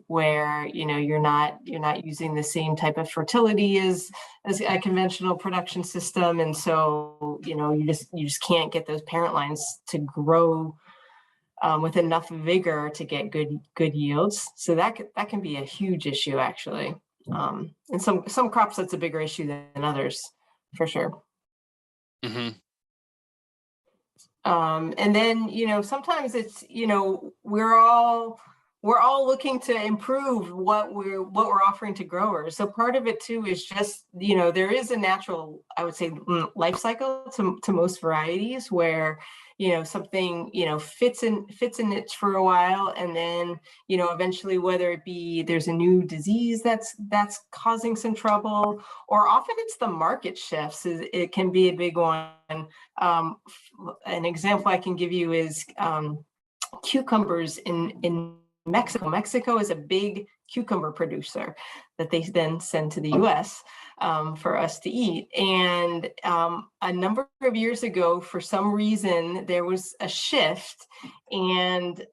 where, you know, you're not using the same type of fertility as a conventional production system. And so, you know, you just can't get those parent lines to grow with enough vigor to get good yields. So that can be a huge issue, actually. And some crops, that's a bigger issue than others, for sure. Mm-hmm. And then, you know, sometimes it's, you know, we're all looking to improve what we're offering to growers. So part of it too is just, you know, there is a natural, I would say, life cycle to most varieties where, you know, something, you know, fits a niche for a while, and then, you know, eventually, whether it be there's a new disease that's causing some trouble, or often it's the market shifts. It can be a big one. An example I can give you is cucumbers in Mexico. Mexico is a big cucumber producer that they then send to the US for us to eat. And a number of years ago, for some reason, there was a shift, and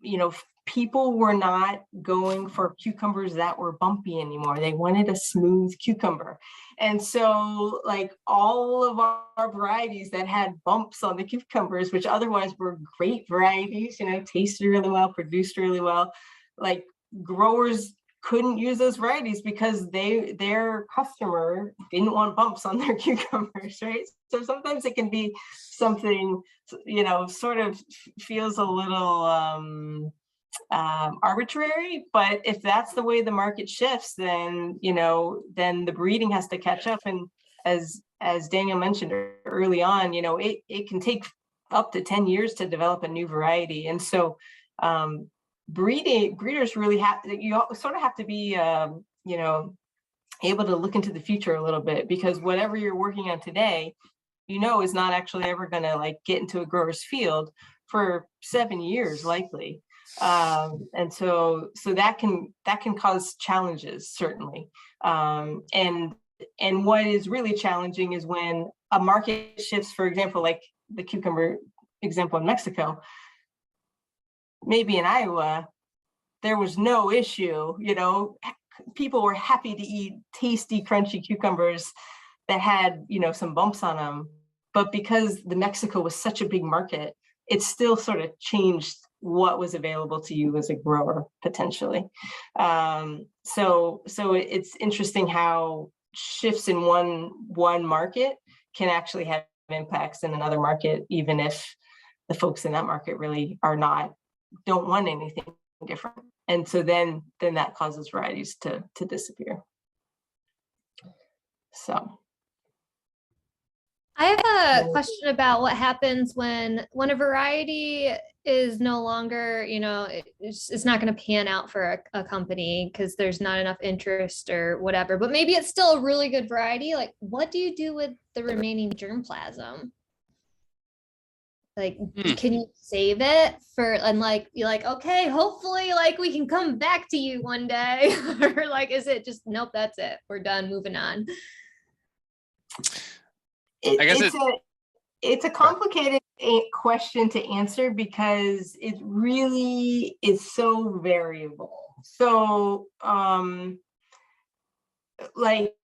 you know, people were not going for cucumbers that were bumpy anymore. They wanted a smooth cucumber. And so like all of our varieties that had bumps on the cucumbers, which otherwise were great varieties, you know, tasted really well, produced really well, like growers couldn't use those varieties because their customer didn't want bumps on their cucumbers, right? So sometimes it can be something, you know, sort of feels a little arbitrary, but if that's the way the market shifts, then, you know, then the breeding has to catch up. And as Daniel mentioned early on, you know, it can take up to 10 years to develop a new variety. And so breeders really you sort of have to be, you know, able to look into the future a little bit, because whatever you're working on today, you know, is not actually ever going to like get into a grower's field for 7 years, likely. And so that can cause challenges, certainly. And what is really challenging is when a market shifts, for example, like the cucumber example in Mexico. Maybe in Iowa, there was no issue, you know, people were happy to eat tasty, crunchy cucumbers that had, you know, some bumps on them. But because the Mexico was such a big market, it still sort of changed what was available to you as a grower, potentially. So it's interesting how shifts in one market can actually have impacts in another market, even if the folks in that market really don't want anything different. And so then that causes varieties to disappear. So. I have a question about what happens when a variety is no longer, it's not going to pan out for a company because there's not enough interest or whatever, but maybe it's still a really good variety. Like, what do you do with the remaining germplasm? Like, can you save it and like, you're like, okay, hopefully like we can come back to you one day, or like, is it just, nope, that's it, we're done, moving on? It's a complicated question to answer because it really is so variable. So, like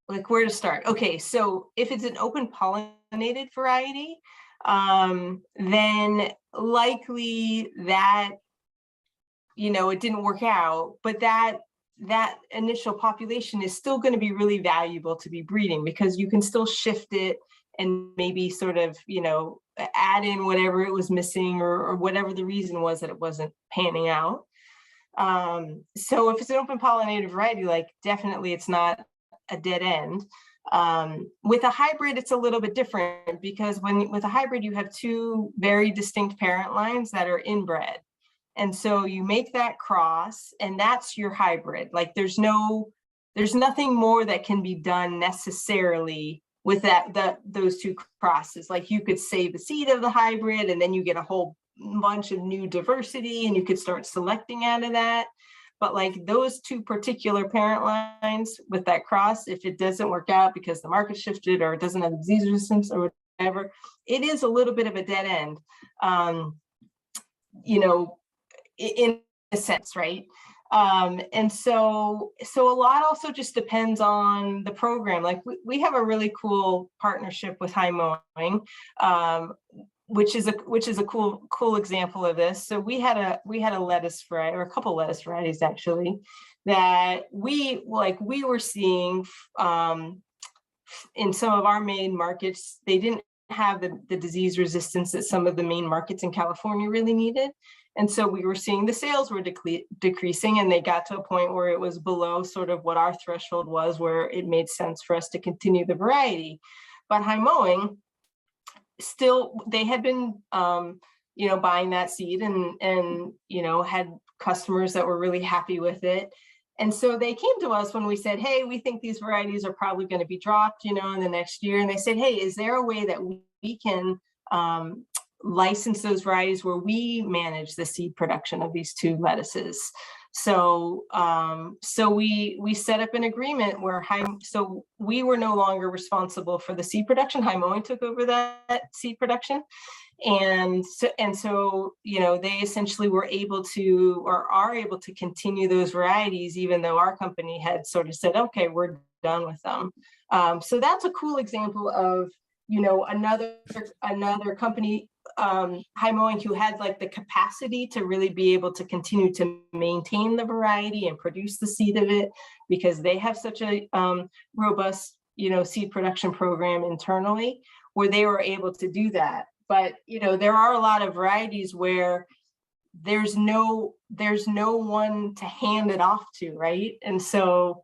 where to start? Okay, so if it's an open pollinated variety, then likely that, it didn't work out, but that initial population is still going to be really valuable to be breeding because you can still shift it and maybe sort of, add in whatever it was missing or whatever the reason was that it wasn't panning out. So if it's an open pollinated variety, like definitely it's not a dead end. With a hybrid, it's a little bit different because with a hybrid, you have two very distinct parent lines that are inbred. And so you make that cross and that's your hybrid. Like there's nothing more that can be done necessarily with those two crosses. Like you could save the seed of the hybrid and then you get a whole bunch of new diversity and you could start selecting out of that. But like those two particular parent lines with that cross, if it doesn't work out because the market shifted or it doesn't have disease resistance or whatever, it is a little bit of a dead end. In a sense, right? And so a lot also just depends on the program. Like we have a really cool partnership with High Mowing, which is a cool example of this. So we had a lettuce variety, or a couple lettuce varieties actually, that we were seeing in some of our main markets. They didn't have the disease resistance that some of the main markets in California really needed. And so we were seeing the sales were decreasing, and they got to a point where it was below sort of what our threshold was, where it made sense for us to continue the variety. But High Mowing, still, they had been, buying that seed and had customers that were really happy with it. And so they came to us when we said, hey, we think these varieties are probably going to be dropped, in the next year. And they said, hey, is there a way that we can license those varieties where we manage the seed production of these two lettuces? So we set up an agreement where so we were no longer responsible for the seed production. High Mowing took over that seed production. And so they essentially were able to, or are able to, continue those varieties, even though our company had sort of said, okay, we're done with them. So that's a cool example of, another company, High Mowing, who had like the capacity to really be able to continue to maintain the variety and produce the seed of it, because they have such a robust, seed production program internally, where they were able to do that. But, there are a lot of varieties where there's no one to hand it off to, right? And so,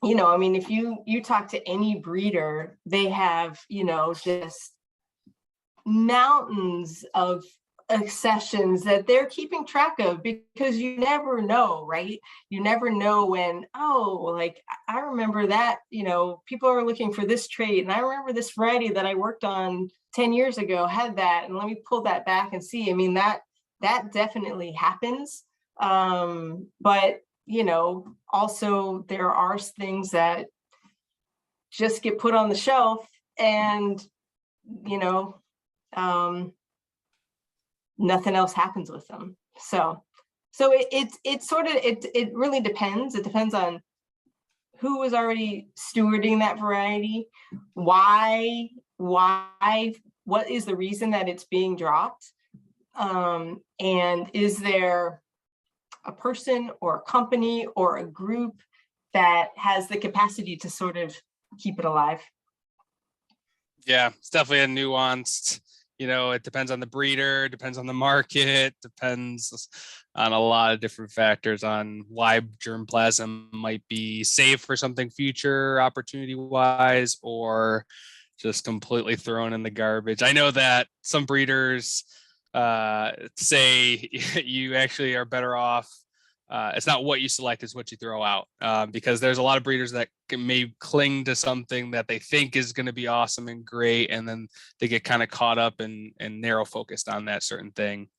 if you talk to any breeder, they have, just mountains of accessions that they're keeping track of, because you never know, right? You never know when, I remember that, people are looking for this trait, and I remember this variety that I worked on 10 years ago had that, and let me pull that back and see. I mean, that definitely happens. But, also there are things that just get put on the shelf and, nothing else happens with them. So it really depends. It depends on who was already stewarding that variety, why, what is the reason that it's being dropped, and is there a person or a company or a group that has the capacity to sort of keep it alive. Yeah, it's definitely a nuanced, it depends on the breeder, depends on the market, depends on a lot of different factors on why germplasm might be saved for something future opportunity wise, or just completely thrown in the garbage. I know that some breeders say you actually are better off. It's not what you select, it's what you throw out, because there's a lot of breeders that may cling to something that they think is going to be awesome and great, and then they get kind of caught up and narrow focused on that certain thing.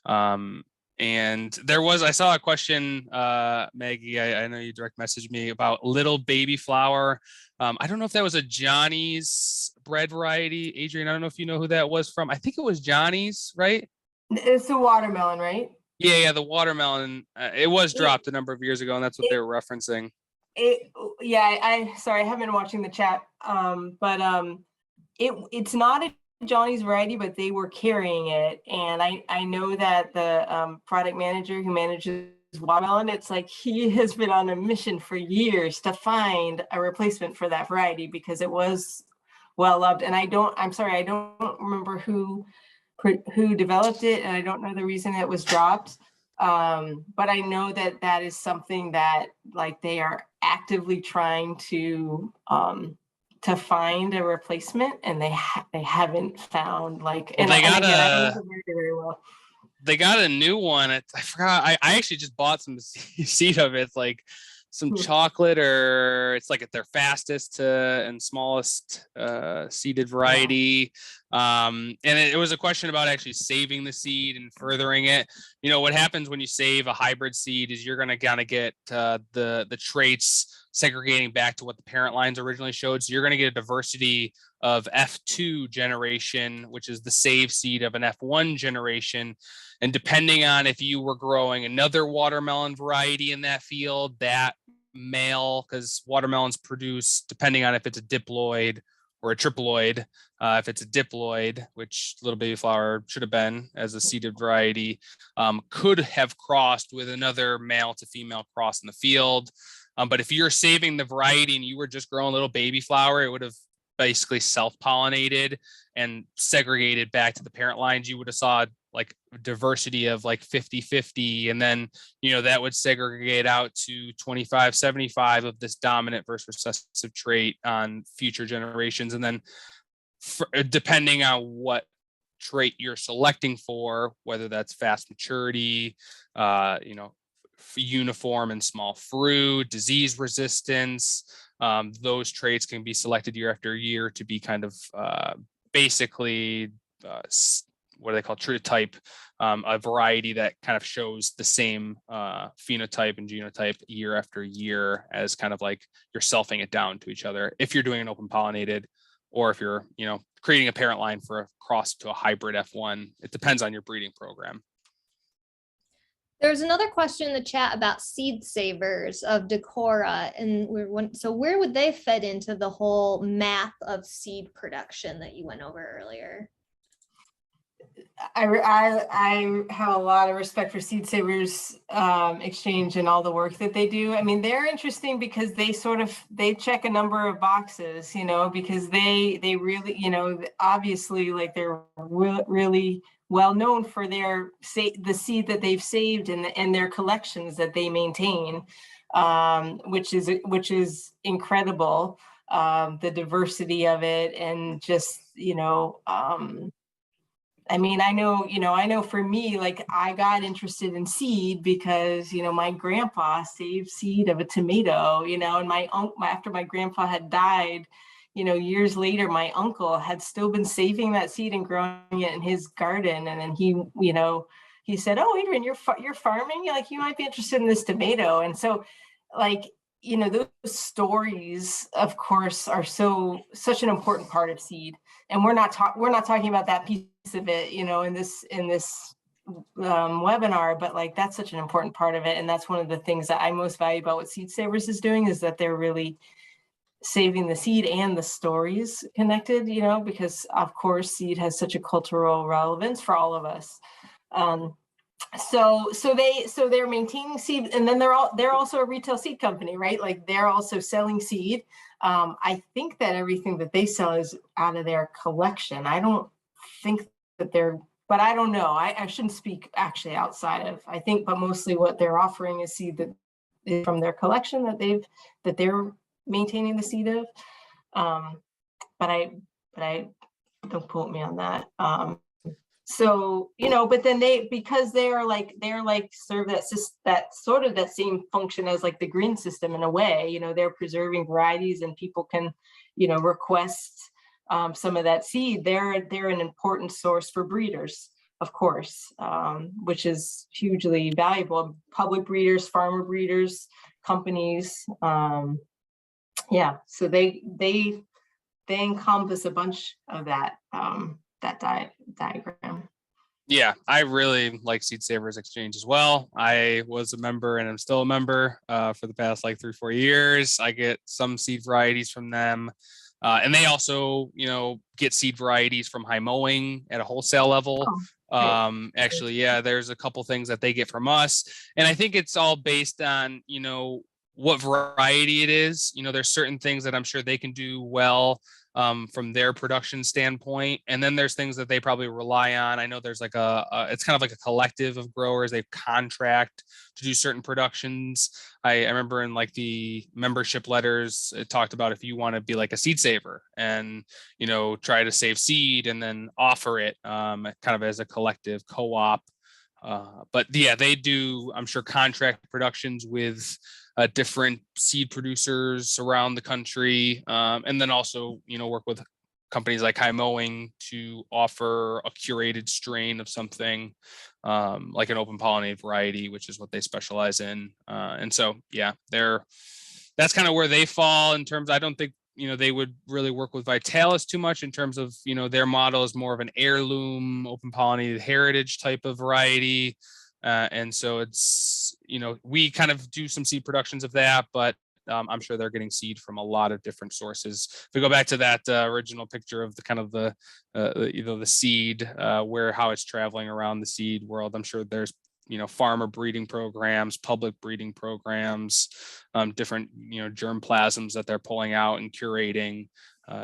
And I saw a question, Maggie, I know you direct messaged me about little baby flower. I don't know if that was a Johnny's bred variety. Adrian, I don't know if you know who that was from. I think it was Johnny's, right? It's a watermelon, right? Yeah, the watermelon. It was dropped a number of years ago, and that's what they were referencing. Sorry, I haven't been watching the chat. It's not a Johnny's variety, but they were carrying it, and I know that the product manager who manages watermelon, it's like he has been on a mission for years to find a replacement for that variety because it was well loved. And I'm sorry, I don't remember who developed it, and I don't know the reason it was dropped. But I know that is something that like they are actively trying to find a replacement, and they haven't found like. Well, I don't know the variety very well. They got a new one. I forgot. I actually just bought some seed of it. It's like some chocolate, or it's like their fastest and smallest seeded variety. And it was a question about actually saving the seed and furthering it. What happens when you save a hybrid seed is you're going to kind of get the traits segregating back to what the parent lines originally showed. So you're going to get a diversity of F2 generation, which is the save seed of an F1 generation. And depending on if you were growing another watermelon variety in that field, that male, because watermelons produce, depending on if it's a diploid or a triploid, if it's a diploid, which little baby flower should have been as a seeded variety, could have crossed with another male to female cross in the field. But if you're saving the variety and you were just growing little baby flower, it would have basically self-pollinated and segregated back to the parent lines. You would have saw like diversity of like 50-50, and then that would segregate out to 25-75 of this dominant versus recessive trait on future generations. And then depending on what trait you're selecting for, whether that's fast maturity, uniform and small fruit, disease resistance, those traits can be selected year after year to be kind of basically what they call true to type, a variety that kind of shows the same phenotype and genotype year after year, as kind of like you're selfing it down to each other if you're doing an open pollinated, or if you're creating a parent line for a cross to a hybrid F1. It depends on your breeding program. There's another question in the chat about seed savers of Decora, and so where would they fit into the whole map of seed production that you went over earlier? I have a lot of respect for Seed Savers Exchange and all the work that they do. I mean, they're interesting because they check a number of boxes, because they really, obviously, like they're really well known for the seed that they've saved and their collections that they maintain, which is incredible. The diversity of it, and just I mean, I know for me, like I got interested in seed because, my grandpa saved seed of a tomato, and after my grandpa had died, years later, my uncle had still been saving that seed and growing it in his garden. And then he said, "Oh, Adrian, you're farming? Like, you might be interested in this tomato." And so like, those stories, of course, are such an important part of seed. And we're not talking about that piece of it, in this webinar, but like that's such an important part of it. And that's one of the things that I most value about what Seed Savers is doing, is that they're really saving the seed and the stories connected, because of course seed has such a cultural relevance for all of us. So they're maintaining seed, and then they're also a retail seed company, right? Like they're also selling seed. I think that everything that they sell is out of their collection. I don't think that they're, but I don't know. I shouldn't speak actually outside of, I think, but mostly what they're offering is seed that is from their collection that they're maintaining the seed of. But I don't quote me on that. So, but then because they're like serve that sort of that same function as like the green system in a way, they're preserving varieties and people can, request some of that seed. They're an important source for breeders, of course, which is hugely valuable. Public breeders, farmer breeders, companies. Yeah, so they encompass a bunch of that diagram. Yeah, I really like Seed Savers Exchange as well. I was a member and I'm still a member for the past like 3-4 years. I get some seed varieties from them. And they also, get seed varieties from High Mowing at a wholesale level. Actually, yeah, there's a couple things that they get from us. And I think it's all based on, what variety it is. There's certain things that I'm sure they can do well from their production standpoint. And then there's things that they probably rely on. I know there's like it's kind of like a collective of growers. They contract to do certain productions. I remember in like the membership letters, it talked about if you want to be like a seed saver and, try to save seed and then offer it kind of as a collective co-op. But yeah, they do, I'm sure, contract productions with different seed producers around the country. And then also, work with companies like High Mowing to offer a curated strain of something like an open pollinated variety, which is what they specialize in. And so, yeah, that's kind of where they fall in terms. I don't think, they would really work with Vitalis too much in terms of, their model is more of an heirloom, open pollinated heritage type of variety. And so it's, we kind of do some seed productions of that, but I'm sure they're getting seed from a lot of different sources. If we go back to that original picture of the kind of the seed, how it's traveling around the seed world, I'm sure there's, farmer breeding programs, public breeding programs, different, germplasms that they're pulling out and curating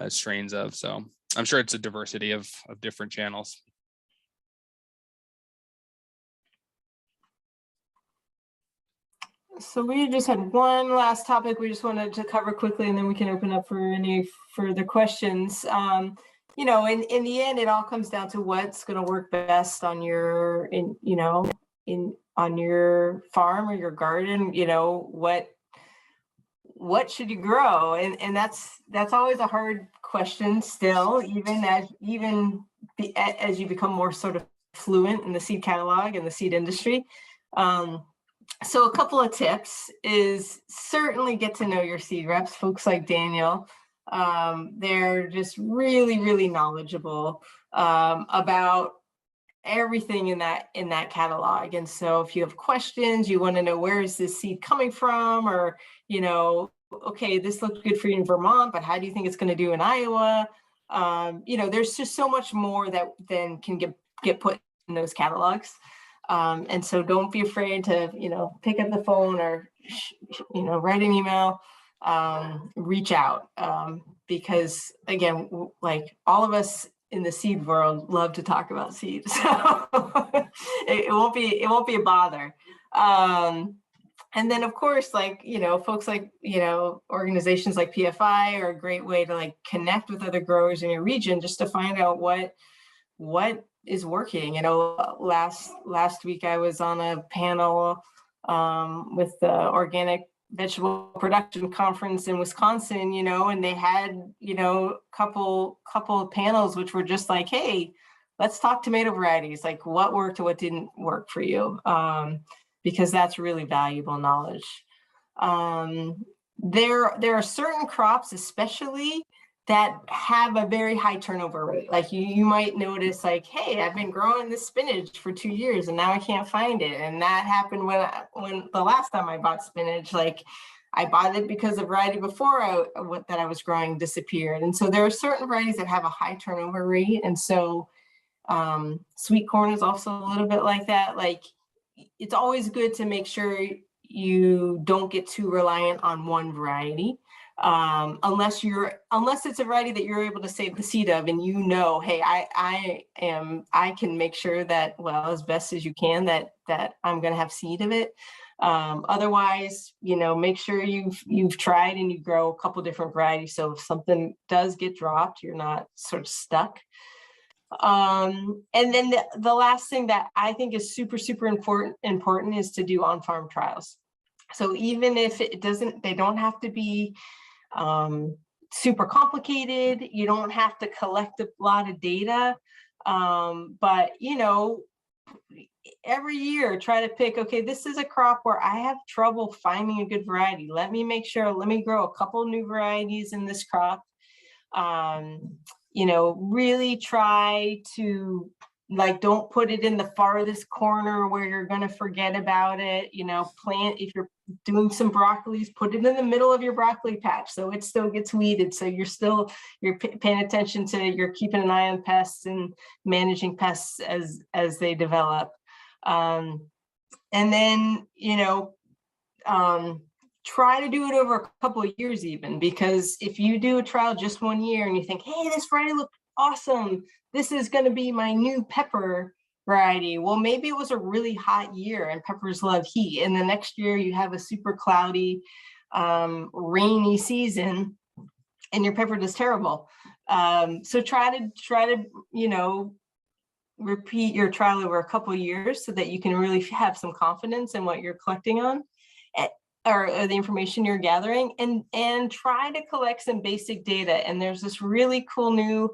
strains of. So I'm sure it's a diversity of different channels. So we just had one last topic we just wanted to cover quickly, and then we can open up for any further questions. In the end, it all comes down to what's going to work best on your, on your farm or your garden. What should you grow? And that's always a hard question still, even as you become more sort of fluent in the seed catalog and the seed industry. So a couple of tips is certainly get to know your seed reps, folks like Daniel. They're just really, really knowledgeable about everything in that catalog. And so if you have questions, you want to know where is this seed coming from, or, okay, this looks good for you in Vermont, but how do you think it's going to do in Iowa? There's just so much more that then can get put in those catalogs. And so don't be afraid to, pick up the phone or, write an email, reach out, because again, like all of us in the seed world love to talk about seeds. So it won't be a bother. And then of course, like, folks like, organizations like PFI are a great way to like connect with other growers in your region just to find out what is working. Last week I was on a panel with the Organic Vegetable Production Conference in Wisconsin, and they had, couple of panels which were just like, hey, let's talk tomato varieties, like what worked or what didn't work for you, because that's really valuable knowledge. There are certain crops, especially, that have a very high turnover rate. Like you might notice like, hey, I've been growing this spinach for 2 years and now I can't find it. And that happened when the last time I bought spinach, like I bought it because the variety before that I was growing disappeared. And so there are certain varieties that have a high turnover rate. And so sweet corn is also a little bit like that. Like it's always good to make sure you don't get too reliant on one variety. unless it's a variety that you're able to save the seed of, and hey, I can make sure that, well, as best as you can, that I'm going to have seed of it. Otherwise, make sure you've tried and you grow a couple different varieties, so if something does get dropped, you're not sort of stuck. And then the last thing that I think is super important is to do on-farm trials. So even if they don't have to be super complicated. You don't have to collect a lot of data, but every year try to pick, okay, this is a crop where I have trouble finding a good variety. Let me grow a couple new varieties in this crop. Really try to, don't put it in the farthest corner where you're going to forget about it. Plant, if you're doing some broccolis, put it in the middle of your broccoli patch so it still gets weeded. So you're paying attention to, you're keeping an eye on pests and managing pests as they develop. And then, try to do it over a couple of years even, because if you do a trial just 1 year and you think, hey, this variety looked awesome, this is going to be my new pepper variety. Well, maybe it was a really hot year and peppers love heat, and the next year you have a super cloudy, rainy season and your pepper does terrible. So try to repeat your trial over a couple of years so that you can really have some confidence in what you're collecting on, or the information you're gathering, and try to collect some basic data. And there's this really cool new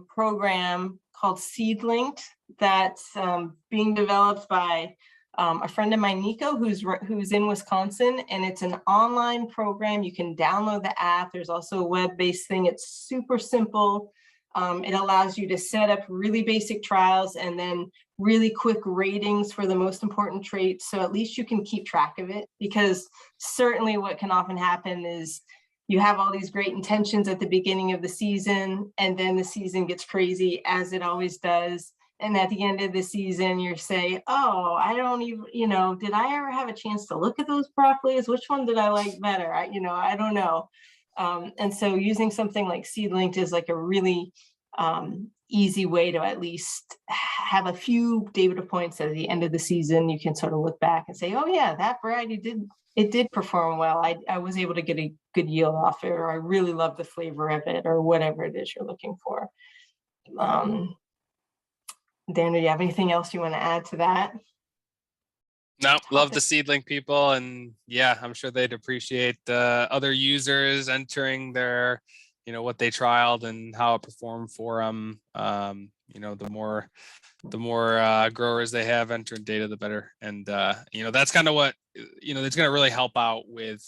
program called SeedLinked that's being developed by a friend of mine, Nico, who's in Wisconsin, and it's an online program. You can download the app. There's also a web-based thing. It's super simple. It allows you to set up really basic trials and then really quick ratings for the most important traits. So at least you can keep track of it, because certainly what can often happen is you have all these great intentions at the beginning of the season, and then the season gets crazy, as it always does. And at the end of the season, you say, oh, I don't even, did I ever have a chance to look at those broccolis? Which one did I like better? I don't know. And so using something like SeedLinked is like a really easy way to at least have a few data points at the end of the season. You can sort of look back and say, oh yeah, that variety did perform well. I was able to get a good yield off it, or I really love the flavor of it, or whatever it is you're looking for. Dan, do you have anything else you want to add to that? No, love the SeedLink people, and yeah, I'm sure they'd appreciate other users entering their, what they trialed and how it performed for them. The more growers they have entering data, the better. And that's kind of what it's going to really help out with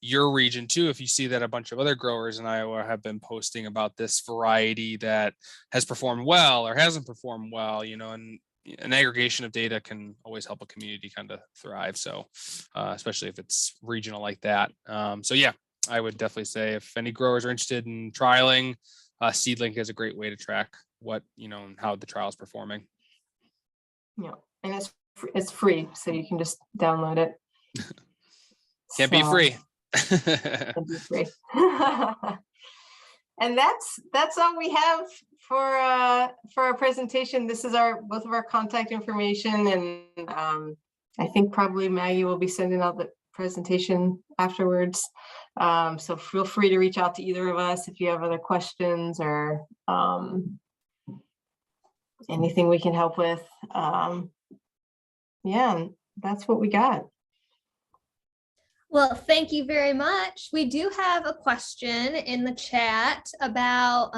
your region too. If you see that a bunch of other growers in Iowa have been posting about this variety that has performed well or hasn't performed well, and an aggregation of data can always help a community kind of thrive. So especially if it's regional like that. So yeah, I would definitely say if any growers are interested in trialing, SeedLink is a great way to track what, and how the trial is performing. Yeah, and it's free, so you can just download it. Can't be free. Can't be free. And that's all we have for our presentation. This is both of our contact information, and I think probably Maggie will be sending out the presentation afterwards. So feel free to reach out to either of us if you have other questions or anything we can help with. Yeah, that's what we got. Well, thank you very much. We do have a question in the chat about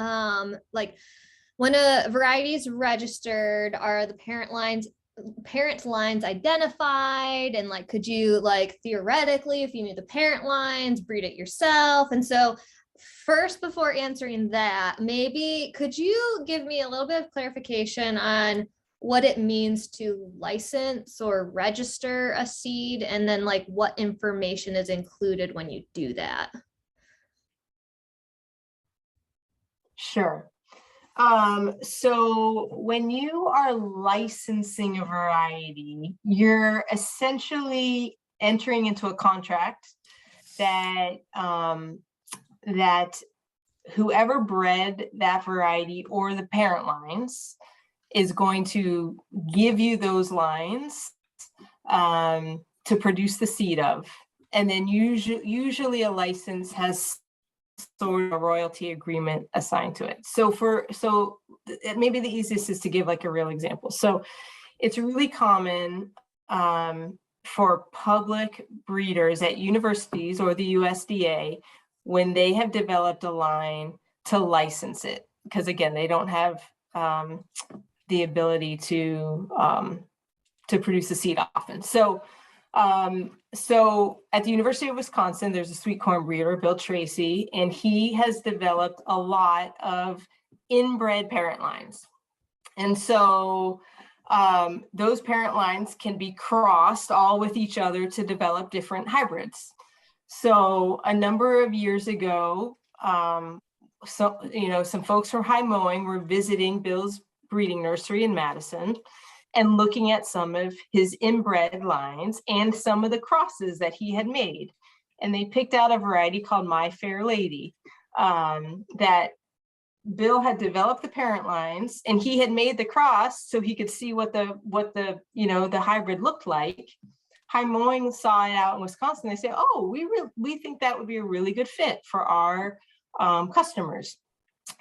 when a variety is registered, are the parent lines identified, and could you theoretically, if you knew the parent lines, breed it yourself? And so first, before answering that, maybe could you give me a little bit of clarification on what it means to license or register a seed, and then what information is included when you do that? Sure. So when you are licensing a variety, you're essentially entering into a contract that that whoever bred that variety or the parent lines is going to give you those lines to produce the seed of. And then usually a license has sort of a royalty agreement assigned to it. So maybe the easiest is to give like a real example. So it's really common for public breeders at universities or the USDA, when they have developed a line, to license it, because again, they don't have the ability to produce the seed often. So at the University of Wisconsin, there's a sweet corn breeder, Bill Tracy, and he has developed a lot of inbred parent lines. And so those parent lines can be crossed all with each other to develop different hybrids. So a number of years ago, some folks from High Mowing were visiting Bill's breeding nursery in Madison and looking at some of his inbred lines and some of the crosses that he had made. And they picked out a variety called My Fair Lady that Bill had developed the parent lines, and he had made the cross so he could see what the hybrid looked like. High Mowing saw it out in Wisconsin. They say, "Oh, we think that would be a really good fit for our customers."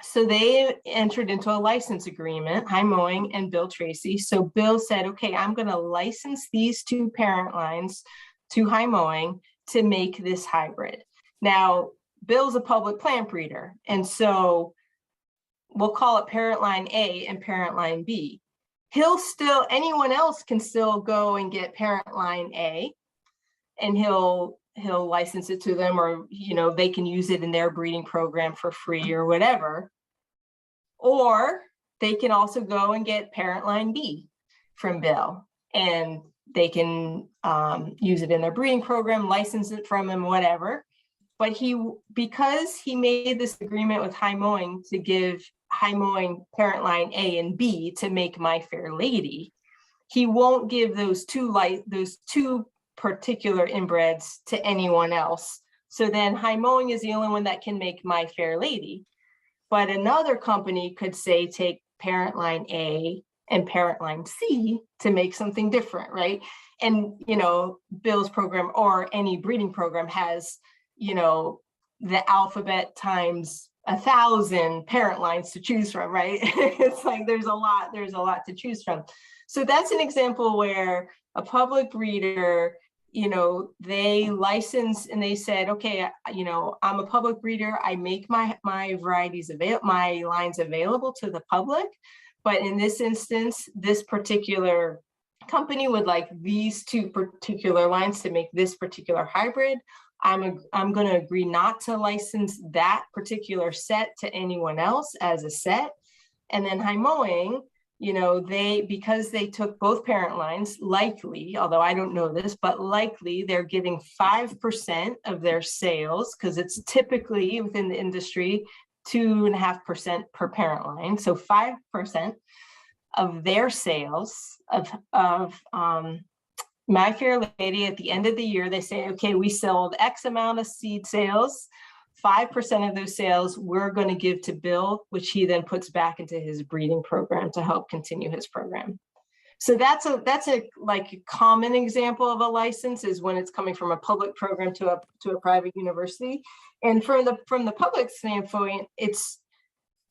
So they entered into a license agreement, High Mowing and Bill Tracy. So Bill said, "Okay, I'm going to license these two parent lines to High Mowing to make this hybrid." Now, Bill's a public plant breeder, and so we'll call it parent line A and parent line B. Anyone else can still go and get parent line A, and he'll license it to them, or they can use it in their breeding program for free or whatever. Or they can also go and get parent line B from Bill, and they can use it in their breeding program, license it from him, whatever. But because he made this agreement with High Mowing to give High Mowing parent line A and B to make My Fair Lady, he won't give those two particular inbreds to anyone else. So then High Mowing is the only one that can make My Fair Lady. But another company could say, take parent line A and parent line C to make something different, right? And Bill's program or any breeding program has the alphabet times 1,000 parent lines to choose from, right? It's like there's a lot to choose from. So that's an example where a public breeder, they licensed and they said, "Okay, I'm a public breeder. I make my varieties my lines available to the public, but in this instance, this particular company would like these two particular lines to make this particular hybrid. I'm going to agree not to license that particular set to anyone else as a set." And then High Mowing, because they took both parent lines, likely, although I don't know this, but likely they're giving 5% of their sales, because it's typically within the industry 2.5% per parent line. So 5% of their sales of My Fair Lady at the end of the year, they say, "Okay, we sold X amount of seed sales. 5% of those sales we're going to give to Bill, which he then puts back into his breeding program to help continue his program." So that's a common example of a license, is when it's coming from a public program to a private university. And from the public standpoint,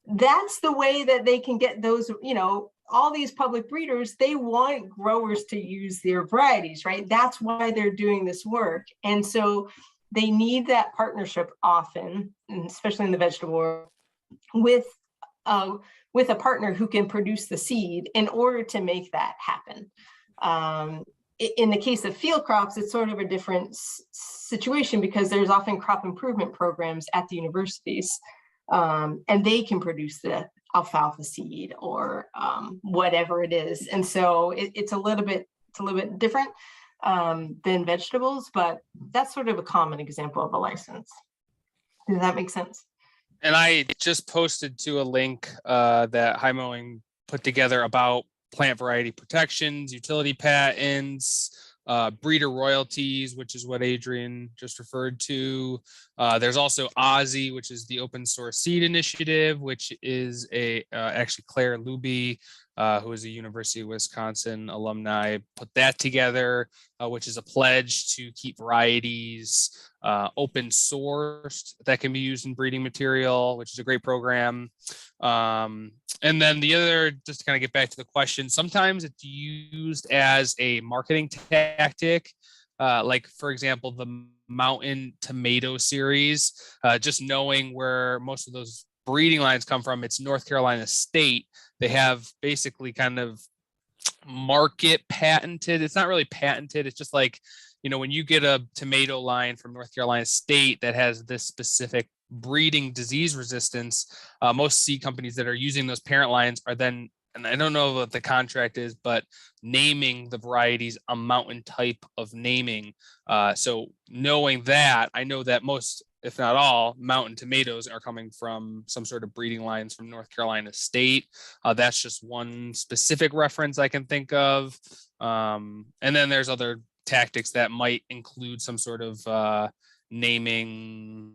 that's the way that they can get those, all these public breeders, they want growers to use their varieties, right? That's why they're doing this work. And so they need that partnership often, and especially in the vegetable world, with a partner who can produce the seed in order to make that happen. In the case of field crops, it's sort of a different situation, because there's often crop improvement programs at the universities, and they can produce the alfalfa seed or whatever it is. And so it's a little bit different than vegetables, but that's sort of a common example of a license. Does that make sense? And I just posted to a link that High Mowing put together about plant variety protections, utility patents, breeder royalties, which is what Adrian just referred to. There's also Ozzy, which is the open source seed initiative, which is actually Claire Luby, who is a University of Wisconsin alumni, put that together, which is a pledge to keep varieties open sourced that can be used in breeding material, which is a great program. And then the other, just to kind of get back to the question, sometimes it's used as a marketing tactic. Like, for example, the Mountain Tomato series, just knowing where most of those breeding lines come from, it's North Carolina State. They have basically kind of market patented. It's not really patented. It's just like, when you get a tomato line from North Carolina State that has this specific breeding disease resistance, most seed companies that are using those parent lines are then, and I don't know what the contract is, but naming the varieties a mountain type of naming. So knowing that, I know that most, if not all, mountain tomatoes are coming from some sort of breeding lines from North Carolina State. That's just one specific reference I can think of. And then there's other tactics that might include some sort of naming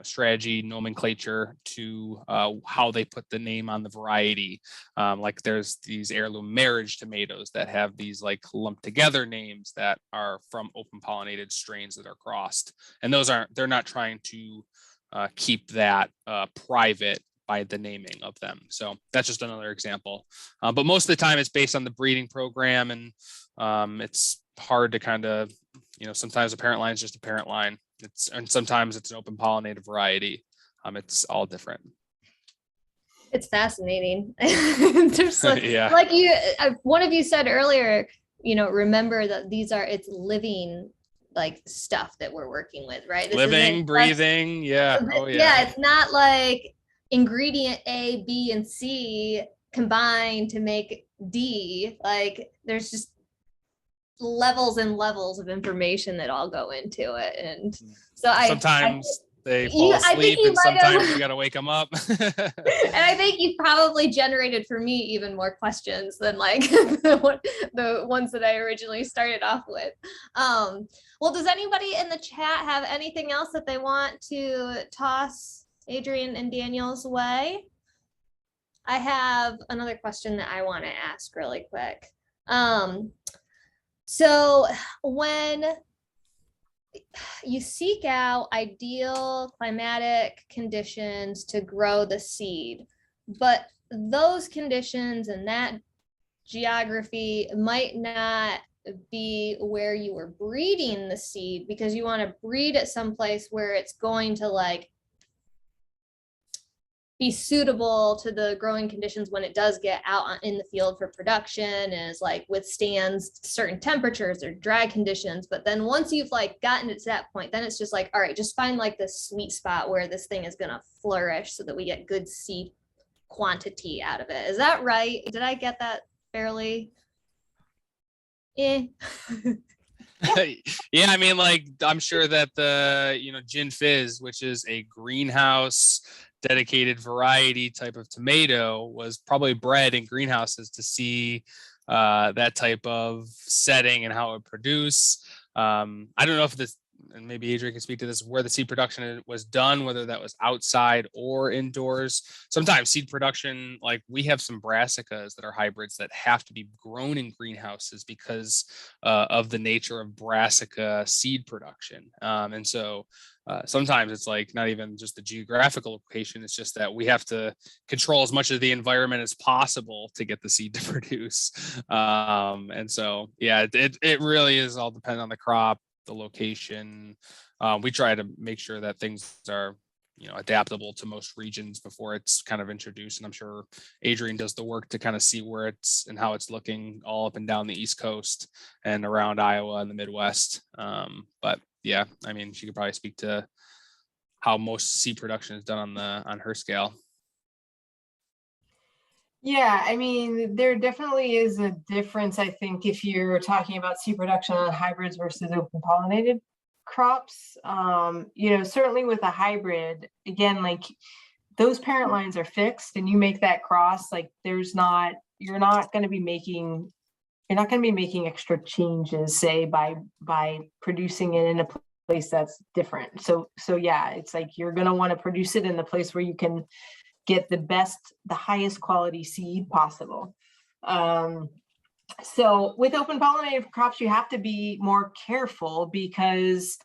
strategy, nomenclature to how they put the name on the variety. Like there's these heirloom marriage tomatoes that have these like lumped together names that are from open pollinated strains that are crossed. And they're not trying to keep that private by the naming of them. So that's just another example. But most of the time it's based on the breeding program, and it's hard to kind of, sometimes a parent line is just a parent line. And sometimes it's an open pollinated variety. It's all different. It's fascinating. There's Yeah. Like one of you said earlier, remember that it's living like stuff that we're working with, right? This living, breathing. Yeah. Oh yeah. Yeah. It's not like ingredient A, B, and C combined to make D. Like there's just levels and levels of information that all go into it. And so sometimes they fall asleep and sometimes you got to wake them up. And I think you probably generated for me even more questions than like the ones that I originally started off with. Well, does anybody in the chat have anything else that they want to toss Adrian and Daniel's way? I have another question that I want to ask really quick. So when you seek out ideal climatic conditions to grow the seed, but those conditions and that geography might not be where you were breeding the seed, because you want to breed at some place where it's going to like be suitable to the growing conditions when it does get out in the field for production, and is like withstands certain temperatures or dry conditions. But then once you've like gotten it to that point, then it's just like, all right, just find like this sweet spot where this thing is going to flourish so that we get good seed quantity out of it. Is that right? Did I get that fairly? Yeah. Yeah, I mean, like, I'm sure that the Gin Fizz, which is a greenhouse dedicated variety type of tomato, was probably bred in greenhouses to see that type of setting and how it produce. I don't know if this, and maybe Adrian can speak to this, where the seed production was done, whether that was outside or indoors. Sometimes seed production, like we have some brassicas that are hybrids that have to be grown in greenhouses because of the nature of brassica seed production. And so sometimes it's like not even just the geographical location, it's just that we have to control as much of the environment as possible to get the seed to produce. And so, yeah, it really is all dependent on the crop, the location. We try to make sure that things are adaptable to most regions before it's kind of introduced, and I'm sure Adrian does the work to kind of see where it's and how it's looking all up and down the East Coast and around Iowa and the Midwest. But yeah, I mean, she could probably speak to how most seed production is done on her scale. Yeah, I mean, there definitely is a difference, I think, if you're talking about seed production on hybrids versus open pollinated crops. Certainly with a hybrid, again, like those parent lines are fixed and you make that cross, like you're not going to be making going to be making extra changes, say by producing it in a place that's different. So yeah, it's like you're going to want to produce it in the place where you can get the highest quality seed possible. So with open pollinated crops, you have to be more careful because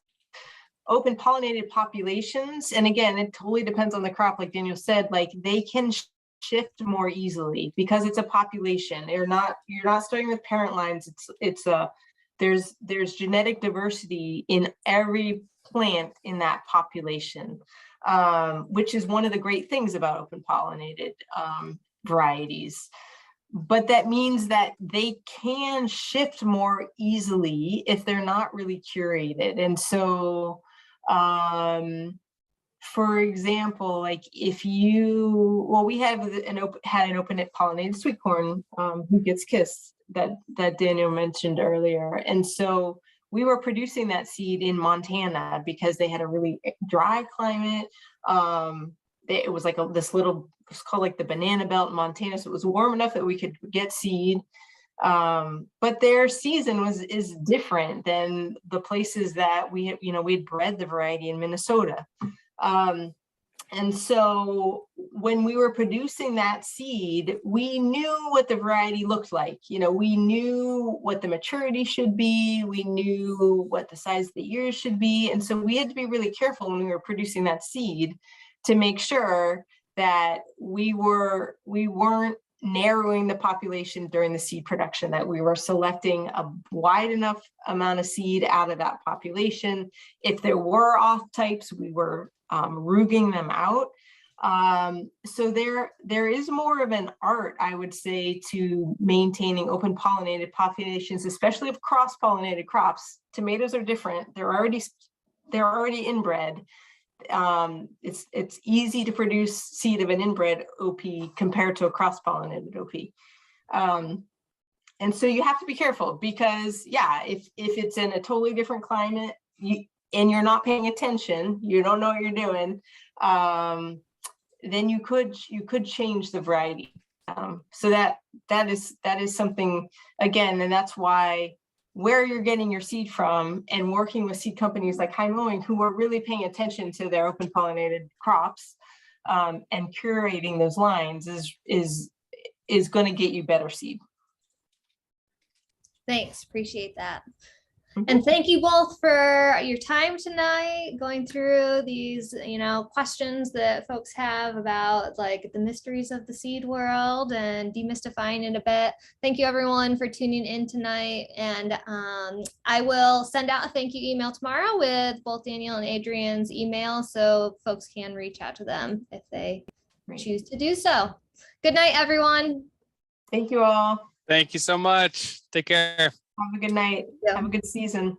open pollinated populations, and again, it totally depends on the crop, like Daniel said, like they can shift more easily because it's a population. You're not starting with parent lines. There's genetic diversity in every plant in that population, which is one of the great things about open pollinated varieties. But that means that they can shift more easily if they're not really curated. And so, for example, like if we had an open pollinated sweet corn who gets kissed that Daniel mentioned earlier. And so we were producing that seed in Montana because they had a really dry climate. It was like it's called like the banana belt in Montana. So it was warm enough that we could get seed. But their season is different than the places that we'd bred the variety in Minnesota. And so when we were producing that seed, we knew what the variety looked like. We knew what the maturity should be. We knew what the size of the ears should be. And so we had to be really careful when we were producing that seed to make sure that we weren't narrowing the population during the seed production, that we were selecting a wide enough amount of seed out of that population. If there were off types, we were rouging them out. So there is more of an art, I would say, to maintaining open pollinated populations, especially of cross pollinated crops. Tomatoes are different. They're already inbred. It's easy to produce seed of an inbred OP compared to a cross pollinated OP. And so you have to be careful because if it's in a totally different climate, and you're not paying attention, you don't know what you're doing, then you could change the variety. So that is something, again, and that's why where you're getting your seed from and working with seed companies like High Mowing, who are really paying attention to their open pollinated crops and curating those lines is going to get you better seed. Thanks, appreciate that. And thank you both for your time tonight, going through these, questions that folks have about like the mysteries of the seed world and demystifying it a bit. Thank you everyone for tuning in tonight. And I will send out a thank you email tomorrow with both Daniel and Adrian's email, so folks can reach out to them if they choose to do so. Good night, everyone. Thank you all. Thank you so much. Take care. Have a good night. Yeah. Have a good season.